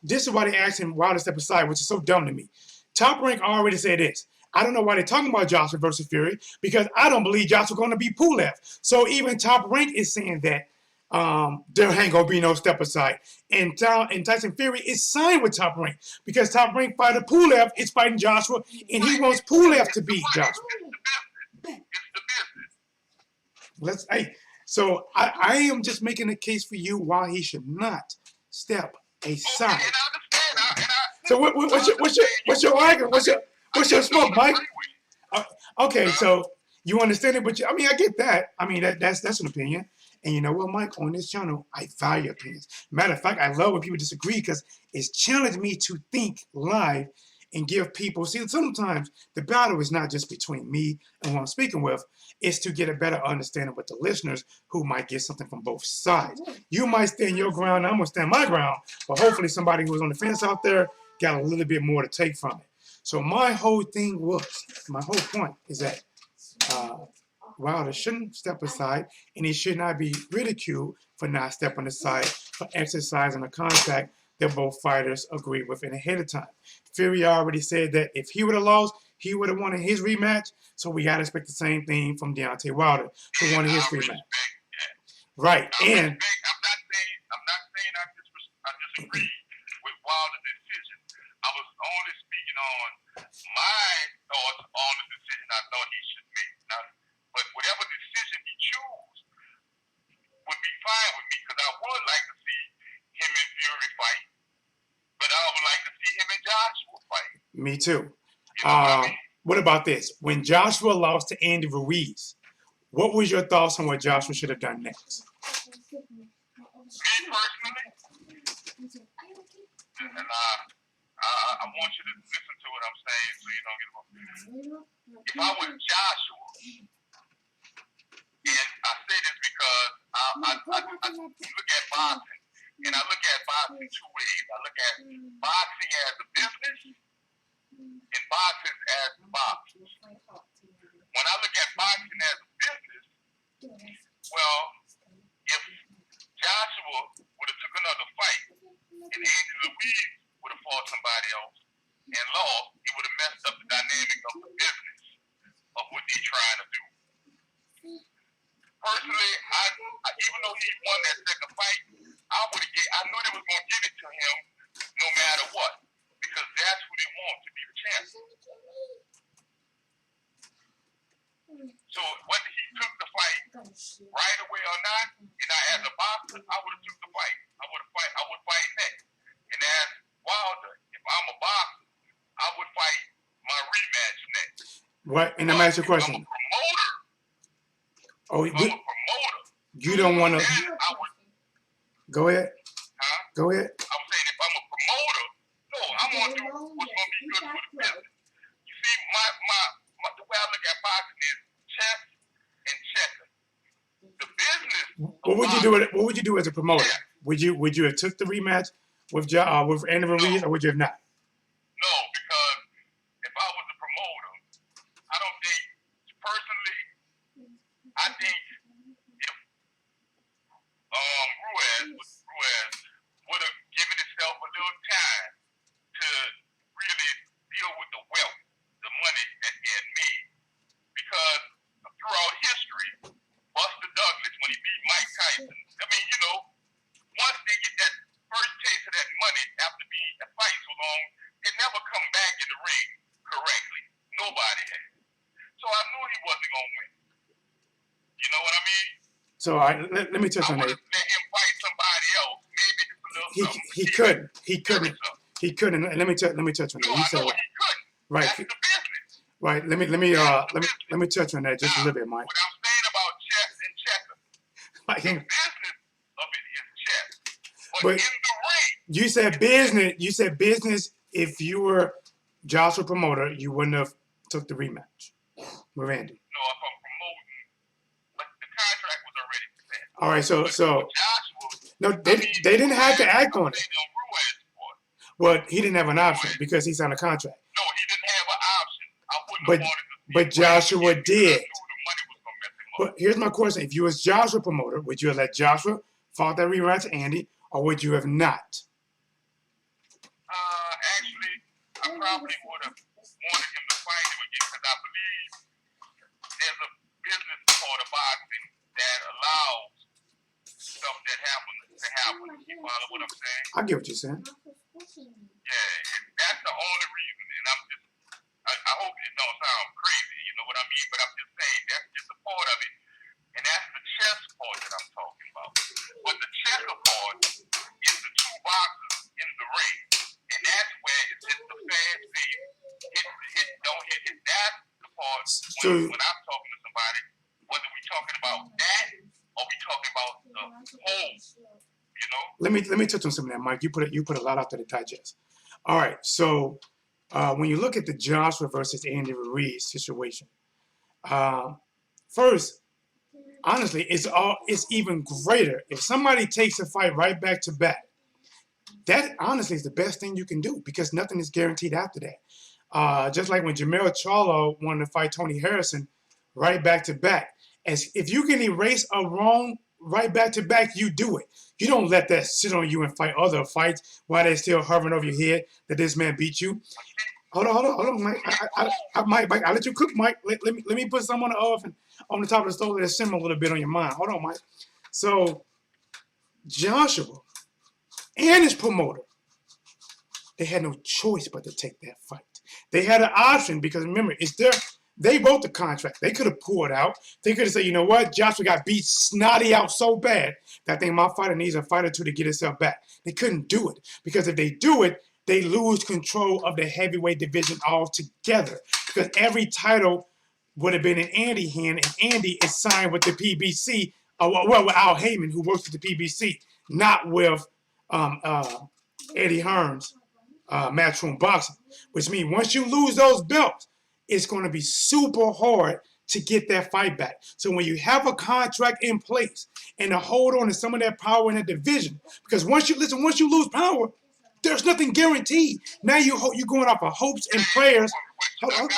this is why they asked him Wilder to step aside, which is so dumb to me. Top Rank already said this. I don't know why they're talking about Joshua versus Fury, because I don't believe Joshua's going to beat Pulev. So even Top Rank is saying that there ain't going to be no step aside. And Tyson Fury is signed with Top Rank because Top Rank fighter Pulev is fighting Joshua, and he wants Pulev to beat Joshua. So I am just making a case for you why he should not step aside. So what's your argument? What's your smoke, Mike? Okay, so you understand it, but I mean, I get that. I mean, that's an opinion. And you know what, Mike? On this channel, I value opinions. Matter of fact, I love when people disagree because it's challenged me to think live and give people. See, sometimes the battle is not just between me and who I'm speaking with. It's to get a better understanding with the listeners who might get something from both sides. You might stand your ground, I'm going to stand my ground. But hopefully somebody who's on the fence out there got a little bit more to take from it. So my whole point is that Wilder shouldn't step aside, and he should not be ridiculed for not stepping aside, for exercising a contract that both fighters agree with in ahead of time. Fury already said that if he would have lost, he would have wanted his rematch. So we got to expect the same thing from Deontay Wilder for one of his rematch. Right, and I'm not saying I disagree with Wilder's decision. I was only speaking on my thoughts on the decision I thought he should make. But whatever decision he chooses would be fine with me, because I would like to see him and Fury Me too. You know what I mean? What about this? When Joshua lost to Andy Ruiz, what was your thoughts on what Joshua should have done next? Me personally, and I want you to listen to what I'm saying so you don't get wrong. If I was Joshua, and I say this because I look at boxing, and I look at boxing two ways. I look at boxing as a business and boxing as boxing. When I look at boxing as a business, well, if Joshua would have took another fight and Andy Ruiz would have fought somebody else and lost, it would have messed up the dynamic of the business of what they're trying to do. Personally, I even though he won that second fight, I knew they was going to give it to him no matter what, because that's who they want to be the champion. So whether he took the fight right away or not, and as a boxer, I would have took the fight. I would fight next. And as Wilder, if I'm a boxer, I would fight my rematch next. What? And I'm asking you a question. If I'm a promoter, you don't want to. Go ahead. Huh? Go ahead. I'm saying if I'm a promoter, no, I'm gonna do what's gonna be good for the business. You see, the way I look at boxing is chess and checker. The business. What would you do as a promoter? Yeah. Would you have took the rematch with Andy Ruiz, or would you have not? No, because if I was a promoter, I don't think personally. I think if Ruiz would have given himself a little time to really deal with the wealth, the money that he had made. Because throughout history, Buster Douglas, when he beat Mike Tyson, I mean, once they get that first taste of that money after being a fight so long, they never come back in the ring correctly. Nobody had. So I knew he wasn't going to win. You know what I mean? So let me touch on that. Let him fight somebody else. Maybe it's a little something. He couldn't. And let me touch on that. No, I know he couldn't. Right. That's the business. Right. Let me touch on that just a little bit, Mike. What I'm saying about chess and checker, the business of it is chess. But in the ring, you said business. If you were Joshua promoter, you wouldn't have took the rematch with Andy. No, if I'm promoting, but the contract was already set. All right, so Joshua, no, they didn't have to act on it. Well, he didn't have an option because he signed a contract. No, he didn't have an option. I wouldn't have wanted to. But Joshua did. But here's my question: if you was Joshua promoter, would you have let Joshua fought that rematch to Andy, or would you have not? Actually, I probably would have wanted him to fight him again because I believe there's a business part of boxing that allows stuff that happens to happen. You follow what I'm saying? I get what you're saying. Yeah, that's the only reason. And I hope it don't sound crazy, you know what I mean? But I'm just saying that's just a part of it. And that's the chess part that I'm talking about. But the checker part is the two boxers in the ring. And that's where it's just the fast pace, hit, don't hit. That's the part when I'm talking to somebody, whether we talking about that or we talking about the whole, you know? Let me touch on some of that, Mike. You put a lot out there to digest. All right, so when you look at the Joshua versus Andy Ruiz situation, first, honestly, it's even greater if somebody takes a fight right back to back. That honestly is the best thing you can do because nothing is guaranteed after that. Just like when Jermell Charlo wanted to fight Tony Harrison right back to back. As if you can erase a wrong right back to back, you do it. You don't let that sit on you and fight other fights while they're still hovering over your head that this man beat you. Hold on, Mike. Mike, I'll let you cook, Mike. Let me put some on the oven on the top of the stove. Let it simmer a little bit on your mind. Hold on, Mike. So Joshua and his promoter, they had no choice but to take that fight. They had an option because remember, they wrote the contract. They could have pulled out. They could have said, you know what, Joshua got beat snotty out so bad that I think my fighter needs a fight or two to get himself back. They couldn't do it because if they do it, they lose control of the heavyweight division altogether because every title would have been in Andy's hand, and Andy is signed with the PBC. Well, with Al Heyman, who works with the PBC, not with Eddie Hearn's Matchroom Boxing, which means once you lose those belts, it's going to be super hard to get that fight back. So when you have a contract in place and to hold on to some of that power in the division, because once you lose power, there's nothing guaranteed. Now you're going off of hopes and prayers. Hold on,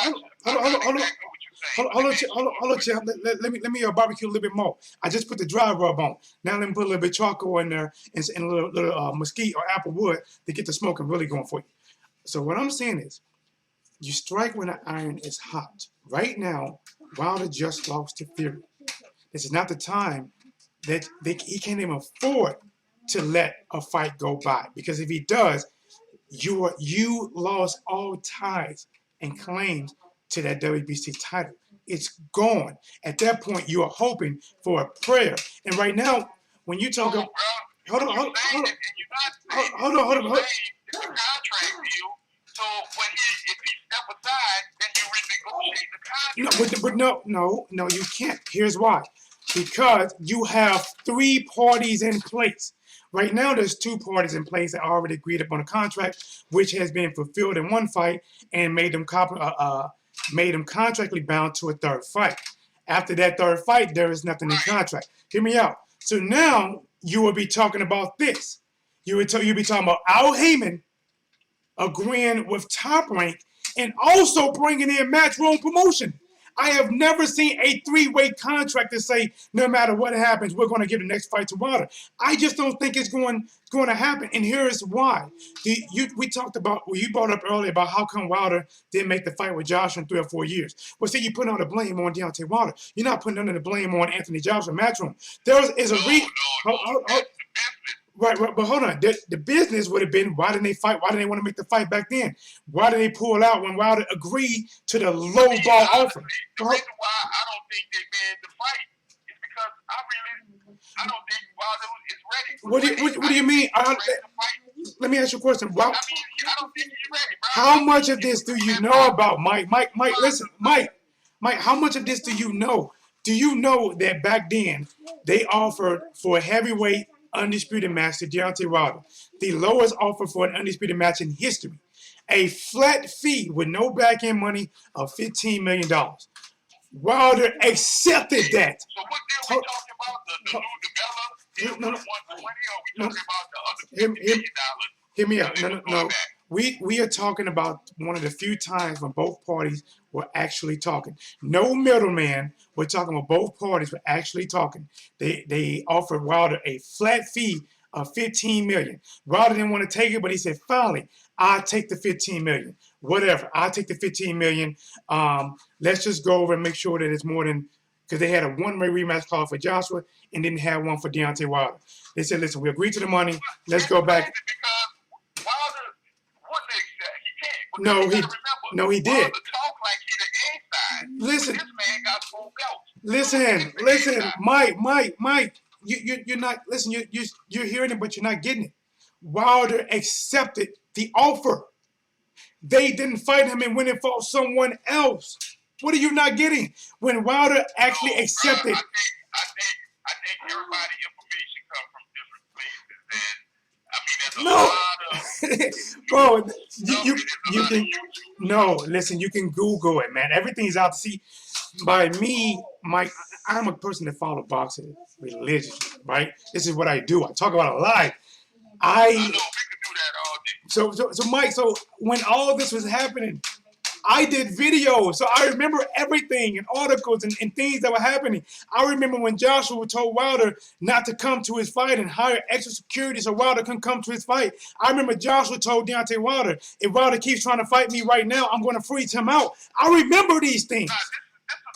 champ. Let me barbecue a little bit more. I just put the dry rub on. Now let me put a little bit of charcoal in there and a little mesquite or apple wood to get the smoking really going for you. So what I'm saying is, you strike when the iron is hot. Right now, Wilder just lost to Fury. This is not the time that he can't even afford to let a fight go by, because if he does, you lost all ties and claims to that WBC title. It's gone. At that point, you are hoping for a prayer. And right now, when you talk about, hold on. So if he step aside, then you renegotiate the contract. No, you can't. Here's why. Because you have 3 parties in place. Right now, there's 2 parties in place that already agreed upon a contract, which has been fulfilled in one fight and made them contractually bound to a 3rd fight. After that 3rd fight, there is nothing in contract. Hear me out. So now you will be talking about this. You'll be talking about Al Heyman agreeing with Top Rank and also bringing in Matchroom Promotion. I have never seen a 3-way contract that say, no matter what happens, we're going to give the next fight to Wilder. I just don't think it's going to happen, and here is why. We talked about, you brought up earlier about how come Wilder didn't make the fight with Joshua in 3 or 4 years. Well, see, you put all the blame on Deontay Wilder. You're not putting none of the blame on Anthony Joshua Matchroom. There is a reason. Right, but hold on. The business would have been, why didn't they fight? Why didn't they want to make the fight back then? Why did they pull out when Wilder agreed to the low ball offer? The reason why I don't think they made the fight is because I don't think Wilder is ready. What do you mean? Let me ask you a question. I don't think he's ready, bro. How much of this do you know about Mike? Mike, listen, Mike, how much of this do you know? Do you know that back then they offered for a heavyweight undisputed match to Deontay Wilder, the lowest offer for an undisputed match in history, a flat fee with no back end money of $15 million. Wilder accepted that. So what did we talk about? The new developer? No. 120, or we talking about the other $50 million? Hear me out. No. We are talking about one of the few times when both parties were actually talking. No middleman. We're talking about both parties were actually talking. They offered Wilder a flat fee of $15 million. Wilder didn't want to take it, but he said, finally, I'll take the $15 million. Whatever. I'll take the $15 million. Let's just go over and make sure that it's more than, because they had a one-way rematch call for Joshua and didn't have one for Deontay Wilder. They said, listen, we agreed to the money. Let's go back. No, he did. Listen, Mike. You're not listen. You're hearing it, but you're not getting it. Wilder accepted the offer. They didn't fight him and went and fought someone else. What are you not getting? When Wilder actually accepted. I think everybody information comes from different places, and I mean, there's a lot of Bro, you can Google it, man. Everything's out to see. By me, I'm a person that follows boxing religiously, right? This is what I do. I talk about it live. I know we could do that all day. So Mike, so when all this was happening, I did videos, so I remember everything and articles and things that were happening. I remember when Joshua told Wilder not to come to his fight and hire extra security so Wilder couldn't come to his fight. I remember Joshua told Deontay Wilder, if Wilder keeps trying to fight me right now, I'm going to freeze him out. I remember these things. This is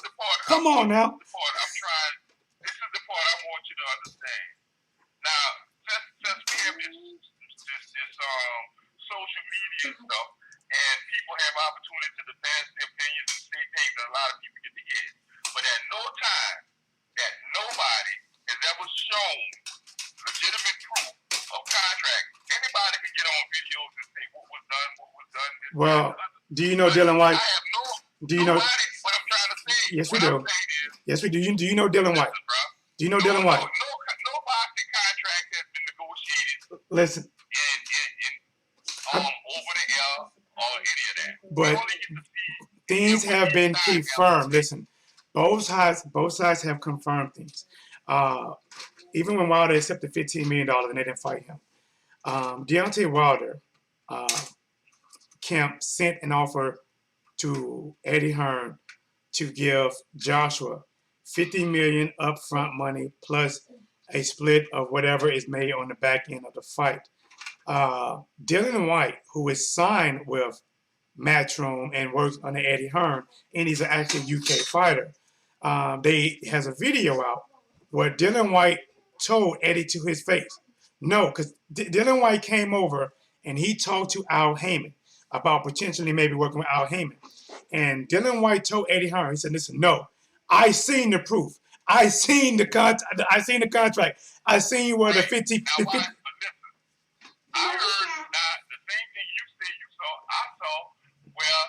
the part. Come on now. This is the part I want you to understand. Now, since we have this social media stuff, and people have opportunity to advance their opinions and say things that a lot of people get to hear. But at no time that nobody has ever shown legitimate proof of contract. Anybody can get on videos and say what was Well, do you know Dylan White? I have no Do you know? nobody. What I'm trying to say. Yes, we what do. I'm saying is, Yes, we do. Do you know Dylan White? listen, bro. Do you know No, Dylan no, White? no boxing contract has been negotiated Listen, over the air or any of that. We but only get to see things have been inside confirmed. Listen, both sides have confirmed things. Even when Wilder accepted $15 million and they didn't fight him, Deontay Wilder camp sent an offer to Eddie Hearn to give Joshua $50 million upfront money plus a split of whatever is made on the back end of the fight. Dylan White, who is signed with Matchroom and works under Eddie Hearn, and he's an active UK fighter. They has a video out where Dylan White told Eddie to his face, no, because Dylan White came over and he talked to Al Heyman about potentially maybe working with Al Heyman. And Dylan White told Eddie Hearn, he said, listen, no, I seen the proof. I seen the contract. I seen where the 50. Now, The 50 watch, but listen, I heard the same thing you said you saw. I saw where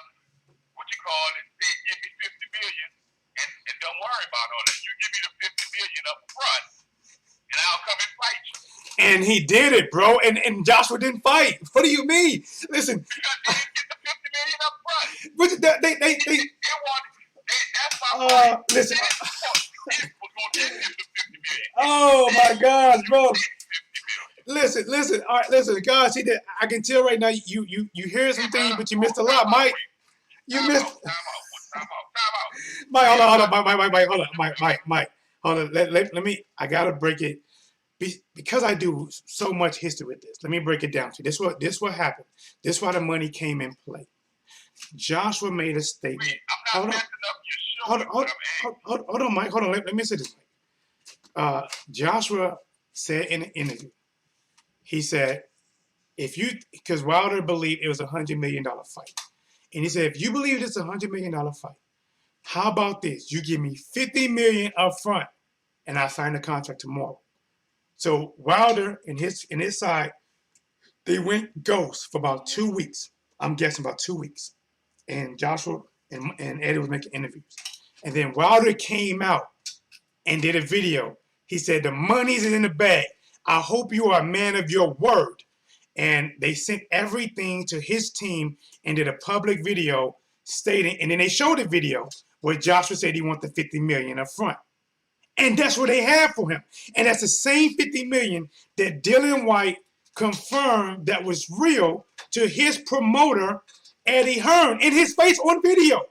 what you call it, say give me 50 million and don't worry about all that. You give me the 50 million up front, and I'll come and fight you. And he did it, bro. And Joshua didn't fight. What do you mean? Listen. Because they didn't get the 50 million up front. But They wanted. That's why. Listen. Was gonna give him the 50 million. Oh my gosh, bro. Listen. All right, listen, guys. See that I can tell right now. You hear some things, but you missed a lot, Mike. You missed. Time out. Mike, hold on. Mike. Hold on. Let me. I gotta break it because I do so much history with this. Let me break it down to you. This what happened. This why the money came in play. Joshua made a statement. Wait, I'm not messing up your show. Hold on, Mike. Hold on. Let me say this. Joshua said in an interview, he said, because Wilder believed it was $100 million fight. And he said, if you believe it's $100 million fight, how about this? You give me $50 million up front and I sign the contract tomorrow. So Wilder and his side, they went ghost for about 2 weeks. I'm guessing about 2 weeks. And Joshua and Eddie was making interviews. And then Wilder came out and did a video. He said, the money's in the bag. I hope you are a man of your word. And they sent everything to his team and did a public video stating, and then they showed a video where Joshua said he wanted the $50 million up front. And that's what they had for him. And that's the same $50 million that Dylan White confirmed that was real to his promoter, Eddie Hearn, in his face on video.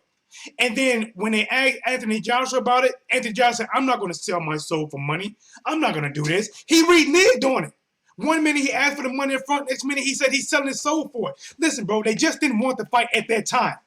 And then when they asked Anthony Joshua about it, Anthony Joshua said, I'm not going to sell my soul for money. I'm not going to do this. He reneged on it. 1 minute he asked for the money in front. Next minute he said he's selling his soul for it. Listen, bro, they just didn't want the fight at that time.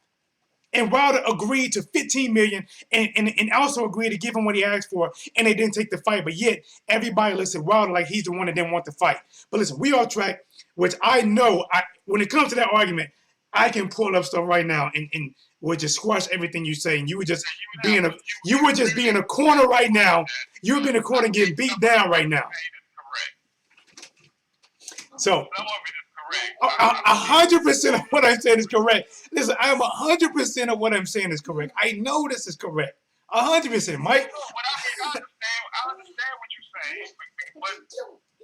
And Wilder agreed to $15 million and also agreed to give him what he asked for, and they didn't take the fight. But yet, everybody looks at Wilder like he's the one that didn't want the fight. But listen, we are track, which I know, when it comes to that argument, I can pull up stuff right now and would just squash everything you say. And you would just be in a corner right now. You would be in a corner getting beat down right now. So 100% of what I'm saying is correct. Listen, I am 100% of what I'm saying is correct. I know this is correct. 100%, Mike. I understand what you're saying, but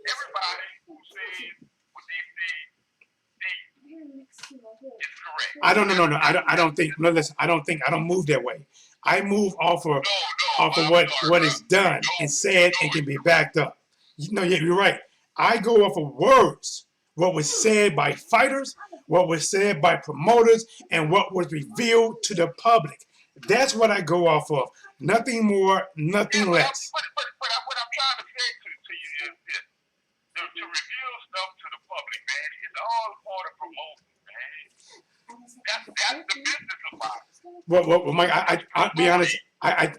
everybody who says what they say is correct. I don't know. I don't think. No, listen. I don't move that way. I move off of what is done and said and can be backed up. No, yeah, you're right. I go off of words. What was said by fighters, what was said by promoters, and what was revealed to the public. That's what I go off of. Nothing more, nothing less. But what I'm trying to say to you is this. To reveal stuff to the public, man, it's all part of promoting, man. That's the business of boxing. Well, Mike, I'll be honest. I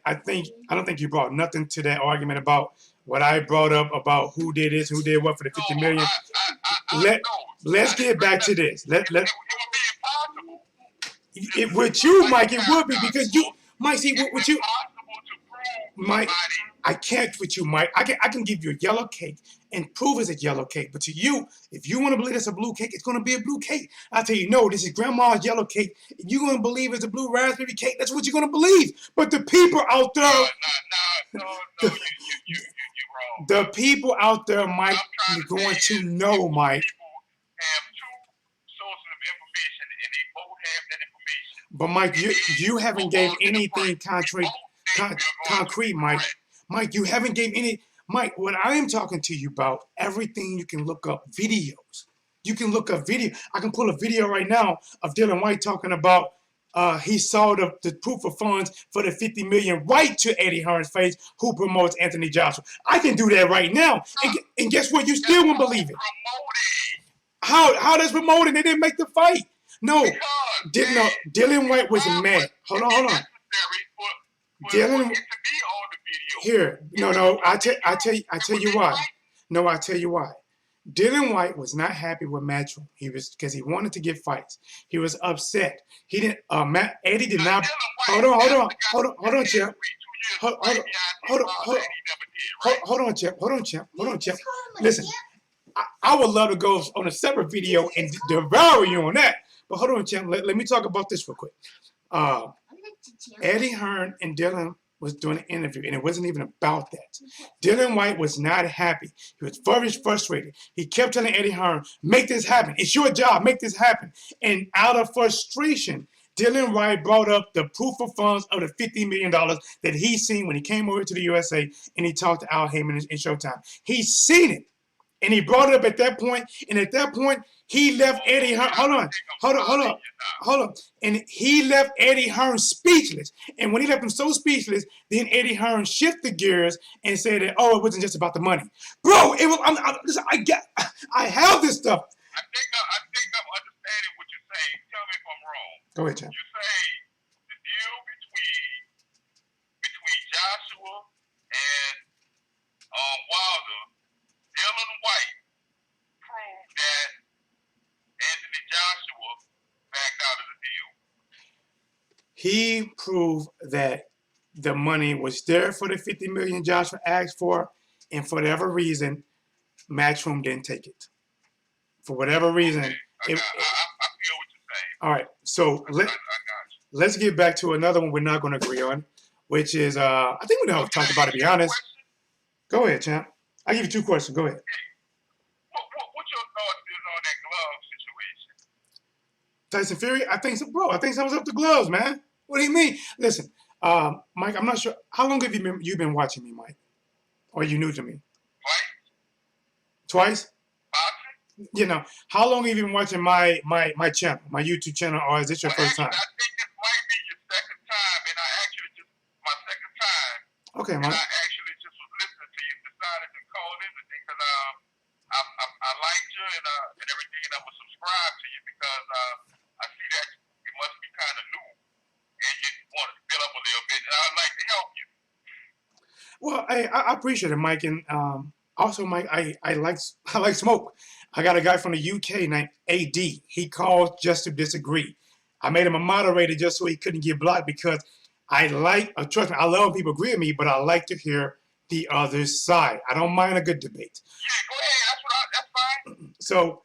don't think you brought nothing to that argument about what I brought up about who did this, who did what for the $50 million. Let's get back to this. It would be impossible. With you, Mike, it would be because you, Mike. See, with you, Impossible to prove Mike. I can't with you, Mike. I can give you a yellow cake and prove it's a yellow cake. But to you, if you want to believe it's a blue cake, it's going to be a blue cake. I tell you, no, this is grandma's yellow cake. If you're going to believe it's a blue raspberry cake, that's what you're going to believe. But the people out there, No, you wrong. the people out there, Mike, I'm are trying going say to is know, Mike. People have two sources of information, and they both have that information. But Mike, you haven't gave anything concrete, Mike. Correct. Mike, you haven't gave any. Mike, what I am talking to you about, everything you can look up videos. You can look up video. I can pull a video right now of Dylan White talking about he saw the proof of funds for the $50 million right to Eddie Hearn's face, who promotes Anthony Joshua. I can do that right now, and guess what? You still won't believe it. How that's promoting? They didn't make the fight. No, Dylan White was mad. Hold on. Dylan, here, no. I tell you why. No, I tell you why. Dylan White was not happy with Matchroom. He was because he wanted to get fights. He was upset. He didn't. Eddie did not. Hold on, champ. Hold on, champ. Listen, I would love to go on a separate video and devour you on that. But hold on, champ. Let me talk about this real quick. Eddie Hearn and Dylan was doing an interview, and it wasn't even about that. Dylan White was not happy. He was very frustrated. He kept telling Eddie Hearn, make this happen. It's your job. Make this happen. And out of frustration, Dylan White brought up the proof of funds of the $50 million that he seen when he came over to the USA and he talked to Al Heyman in Showtime. He's seen it. And he brought it up at that point, and at that point, he left Eddie Hearn. Hold on. And he left Eddie Hearn speechless. And when he left him so speechless, then Eddie Hearn shifted gears and said that, oh, it wasn't just about the money. Bro, it was. I have this stuff. I think I'm understanding what you're saying. Tell me if I'm wrong. Go ahead, John. You say the deal between Joshua and Wilder, Dylan White proved that Anthony Joshua backed out of the deal. He proved that the money was there for the $50 million Joshua asked for, and for whatever reason, Matchroom didn't take it. For whatever reason. Okay. I feel what you're saying. All right, so let's get back to another one we're not going to agree on, which is, I think we know how to talk about it, to be honest. Go ahead, champ. I'll give you two questions. Go ahead. What's your thoughts on that glove situation? Tyson Fury, I think something's up the gloves, man. What do you mean? Listen, Mike, I'm not sure. How long have you been watching me, Mike? Or are you new to me? Twice? You know, how long have you been watching my channel, my YouTube channel, or is this your first time? I think this might be your second time, and I actually just my second time. Okay, Mike. Mike. I actually just was listening to you, decided to call in today because I liked you and everything, and I was subscribed to you because I see that you must be kind of new and you want to fill up a little bit, and I'd like to help you. Well, I appreciate it, Mike, and also, Mike, I like smoke. I got a guy from the UK named AD. He called just to disagree. I made him a moderator just so he couldn't get blocked because trust me, I love when people agree with me, but I like to hear the other side. I don't mind a good debate. Yeah, go ahead. That's fine. So,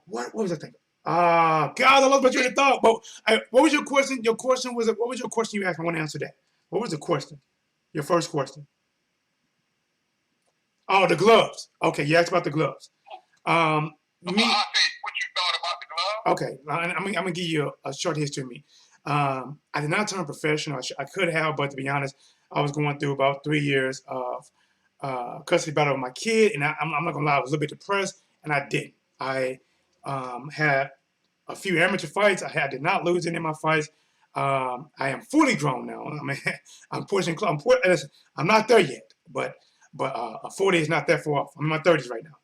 what was I thinking? God, I lost my train of thought. But what was your question? What was your question you asked me? I want to answer that. What was the question? Your first question. Oh, the gloves. Okay, you asked about the gloves. I'll say what you thought about the glove. Okay, I'm gonna give you a short history of me. I did not turn professional. I could have, but to be honest, I was going through about 3 years of custody battle with my kid, and I'm not gonna lie, I was a little bit depressed, and I didn't. I had a few amateur fights. I did not lose any of my fights. I am fully grown now. I mean, listen, I'm not there yet, but 40 is not that far off. I'm in my 30s right now.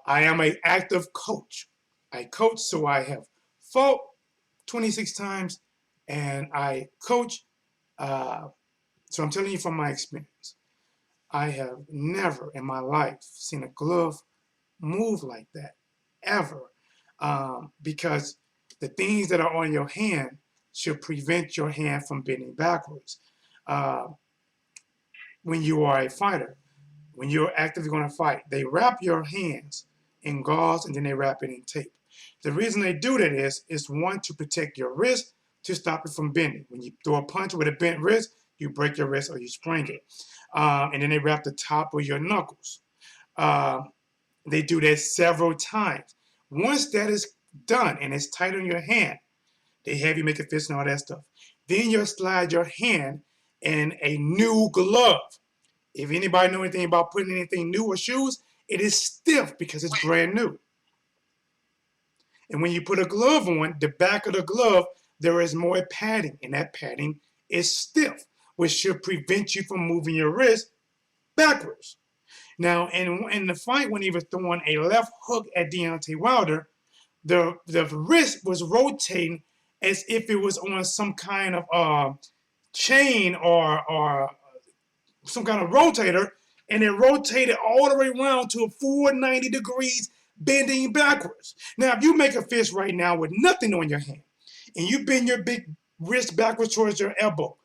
I am an active coach. I coach, so I have fought 26 times, and I coach. So I'm telling you from my experience, I have never in my life seen a glove move like that, ever, because the things that are on your hand should prevent your hand from bending backwards. when you are a fighter, when you're actively going to fight, they wrap your hands in gauze and then they wrap it in tape. The reason they do that is one, to protect your wrist, to stop it from bending. When you throw a punch with a bent wrist, you break your wrist or you sprain it. And then they wrap the top of your knuckles. They do that several times. Once that is done and it's tight on your hand, they have you make a fist and all that stuff. Then you'll slide your hand in a new glove. If anybody know anything about putting anything new or shoes, it is stiff because it's brand new. And when you put a glove on, the back of the glove, there is more padding, and that padding is stiff, which should prevent you from moving your wrist backwards. Now, in the fight, when he was throwing a left hook at Deontay Wilder, the wrist was rotating as if it was on some kind of chain or some kind of rotator, and it rotated all the way around to a full 90 degrees, bending backwards. Now, if you make a fist right now with nothing on your hand, and you bend your big wrist backwards towards your elbow,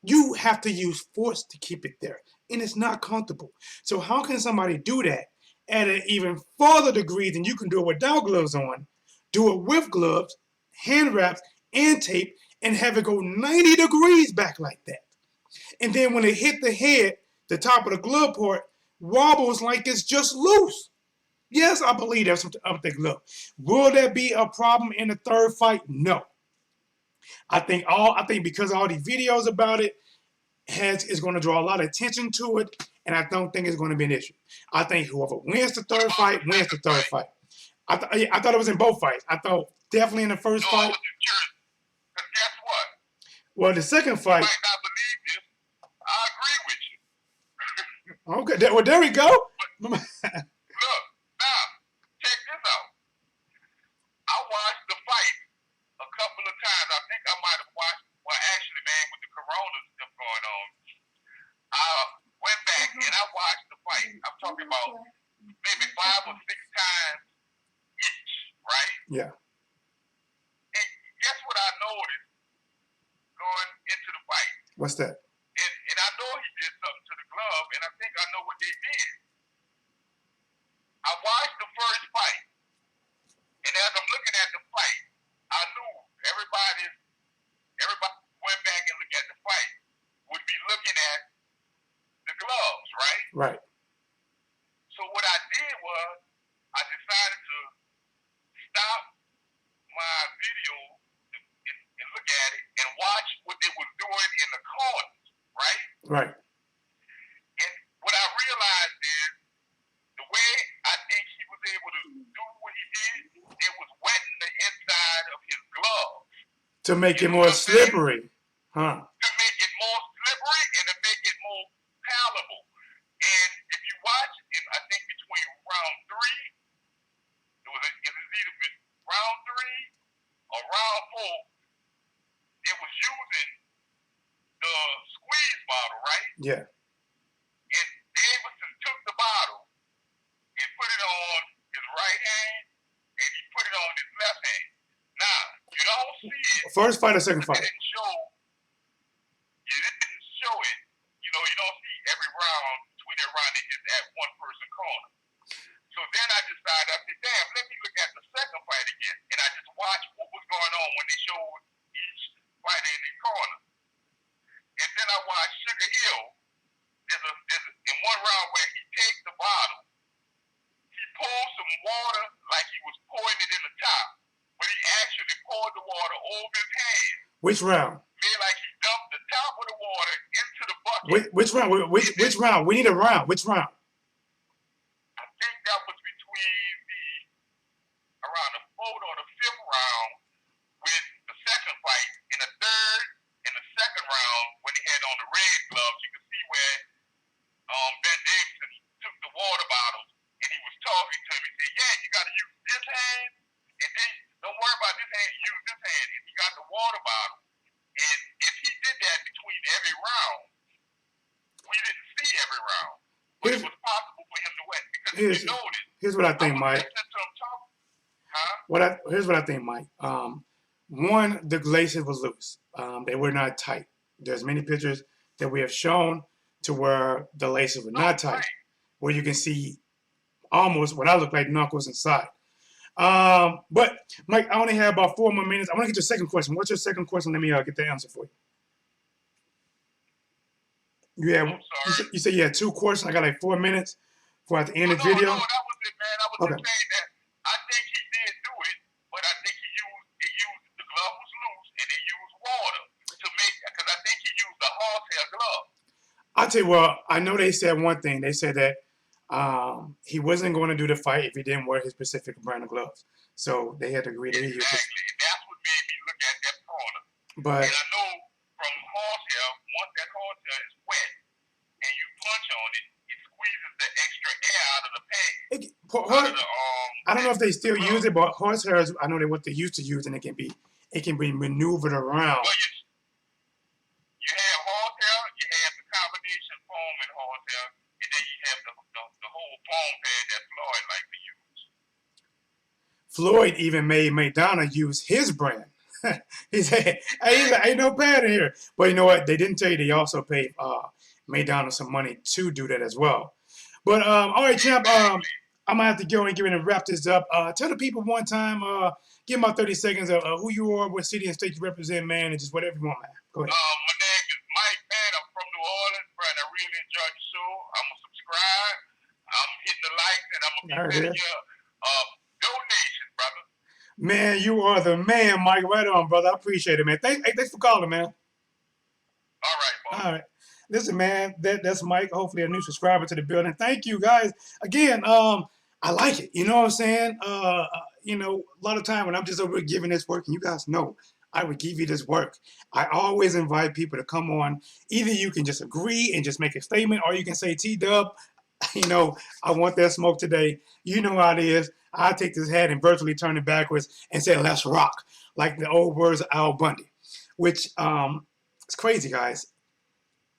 you have to use force to keep it there, and it's not comfortable. So how can somebody do that at an even further degree than you can do it without gloves on, do it with gloves, hand wraps, and tape, and have it go 90 degrees back like that? And then when it hit the head, the top of the glove part wobbles like it's just loose. Yes, I believe there's something up with the glove. Will there be a problem in the third fight? No. I think because all these videos about it is going to draw a lot of attention to it, and I don't think it's going to be an issue. I think whoever wins the third fight wins the third fight. I thought it was in both fights. I thought definitely in the first fight. Because guess what? Well, the second fight. You might not believe this. I agree with you. Okay, well, there we go. Look, now, check this out. I watched the fight a couple of times. I think I might have watched, well, actually, man, with the corona stuff going on, I went back and I watched the fight. I'm talking about maybe 5 or 6 times each, right? Yeah. And guess what I noticed going into the fight? What's that? And I know he did something to the glove, and I think I know what they did. I watched the first fight, and as I'm looking at the fight, I knew everybody went back and looked at the fight would be looking at the gloves, right? Right. So what I did was I decided to stop my video and look at it and watch what they were doing in the corners, right? Right. And what I realized is the way I think he was able to do what he did, it was wetting the inside of his gloves. To make it more slippery. Huh. To make it more slippery and to make it more palatable. And if you watch, I think between round 3, it was either round 3 or round 4, it was using the squeeze bottle, right? Yeah. And Davidson took the bottle and put it on his right hand and he put it on his left hand. Now, you don't see it. First fight or second fight? You didn't show it. You know, you don't see every round, between every round, they just at one person corner. So then I decided, I said, damn, let me look at the second fight again. And I just watched what was going on when they showed each fighter in their corner. And then I watched Sugar Hill. There's in one round where he takes the bottle, he pulls some water like he was pouring it in the top, but he actually poured the water over his hand. Which round? Made like he dumped the top of the water into the bucket. Which round? Which round? We need a round. Which round? I think that was between around the 4th or the 5th round with the second fight. In the third and the second round, when he had on the red gloves, you could see where Ben Davidson took the water bottles and he was talking to him. He said, yeah, you got to use this hand, and then don't worry about this hand, use this hand. And he got the water bottle. And if he did that between every round, we didn't see every round. But it was possible for him to win. Because if you noticed, here's what I think, Mike. Here's what I think, Mike. One, the laces was loose. They were not tight. There's many pictures that we have shown to where the laces were No, not tight, right. where you can see almost what I look like knuckles inside. But Mike, I only have about 4 more minutes. I want to get your second question. What's your second question? Let me get the answer for you. You had I'm sorry. you said you had 2 questions. I got like 4 minutes for at the end Oh, of the no, video. no, that was it, man. I was Okay. just saying that I think he did do it, but I think he used the glove was loose and they used water to make, because I think he used the horsehair glove. I'll tell you what, I know they said one thing. They said that he wasn't going to do the fight if he didn't wear his specific brand of gloves. So they had to agree to use it. Exactly. And that's what made me look at that corner. But And I know from horsehair, once that horsehair is wet and you punch on it, it squeezes the extra air out of the pad. I don't know if they still use it, but horsehair is, I know they what they used to use, and it can be maneuvered around. Well, you have horsehair, you have the combination foam and horsehair, and then you have the whole foam pad that Floyd likes to use. Floyd even made Maidana use his brand. He said, hey, ain't no pad in here. But you know what? They didn't tell you they also paid Maidana some money to do that as well. But all right, champ. I'm gonna have to go and get ready to wrap this up. Tell the people one time. Give them about 30 seconds of who you are, what city and state you represent, man, and just whatever you want, man. Go ahead. My name is Mike, man. I'm from New Orleans, bro, and I really enjoyed the show. I'm gonna subscribe. I'm hitting the likes, and I'm gonna be sending you donation, brother. Man, you are the man, Mike. Right on, brother. I appreciate it, man. Thanks for calling, man. All right, boss. All right. Listen, man, that's Mike. Hopefully a new subscriber to the building. Thank you, guys. Again, I like it. You know what I'm saying? You know, a lot of time when I'm just over giving this work, and you guys know I would give you this work. I always invite people to come on. Either you can just agree and just make a statement, or you can say, T-Dub, you know, I want that smoke today. You know how it is. I take this hat and virtually turn it backwards and say, let's rock, like the old words of Al Bundy, which it's crazy, guys.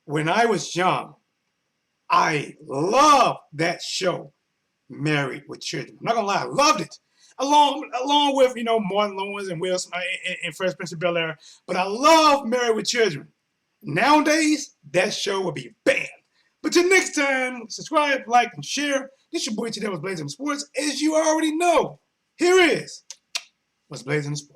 When I was young, I loved that show, Married with Children. I'm not gonna lie, I loved it. Along with, you know, Martin Lawrence and Will Smith and Fresh Prince of Bel-Air. But I love Married with Children. Nowadays, that show would be banned. But till next time, subscribe, like, and share. This your boy T-Dub was Blazing Sports. As you already know, here is what's Blazing Sports.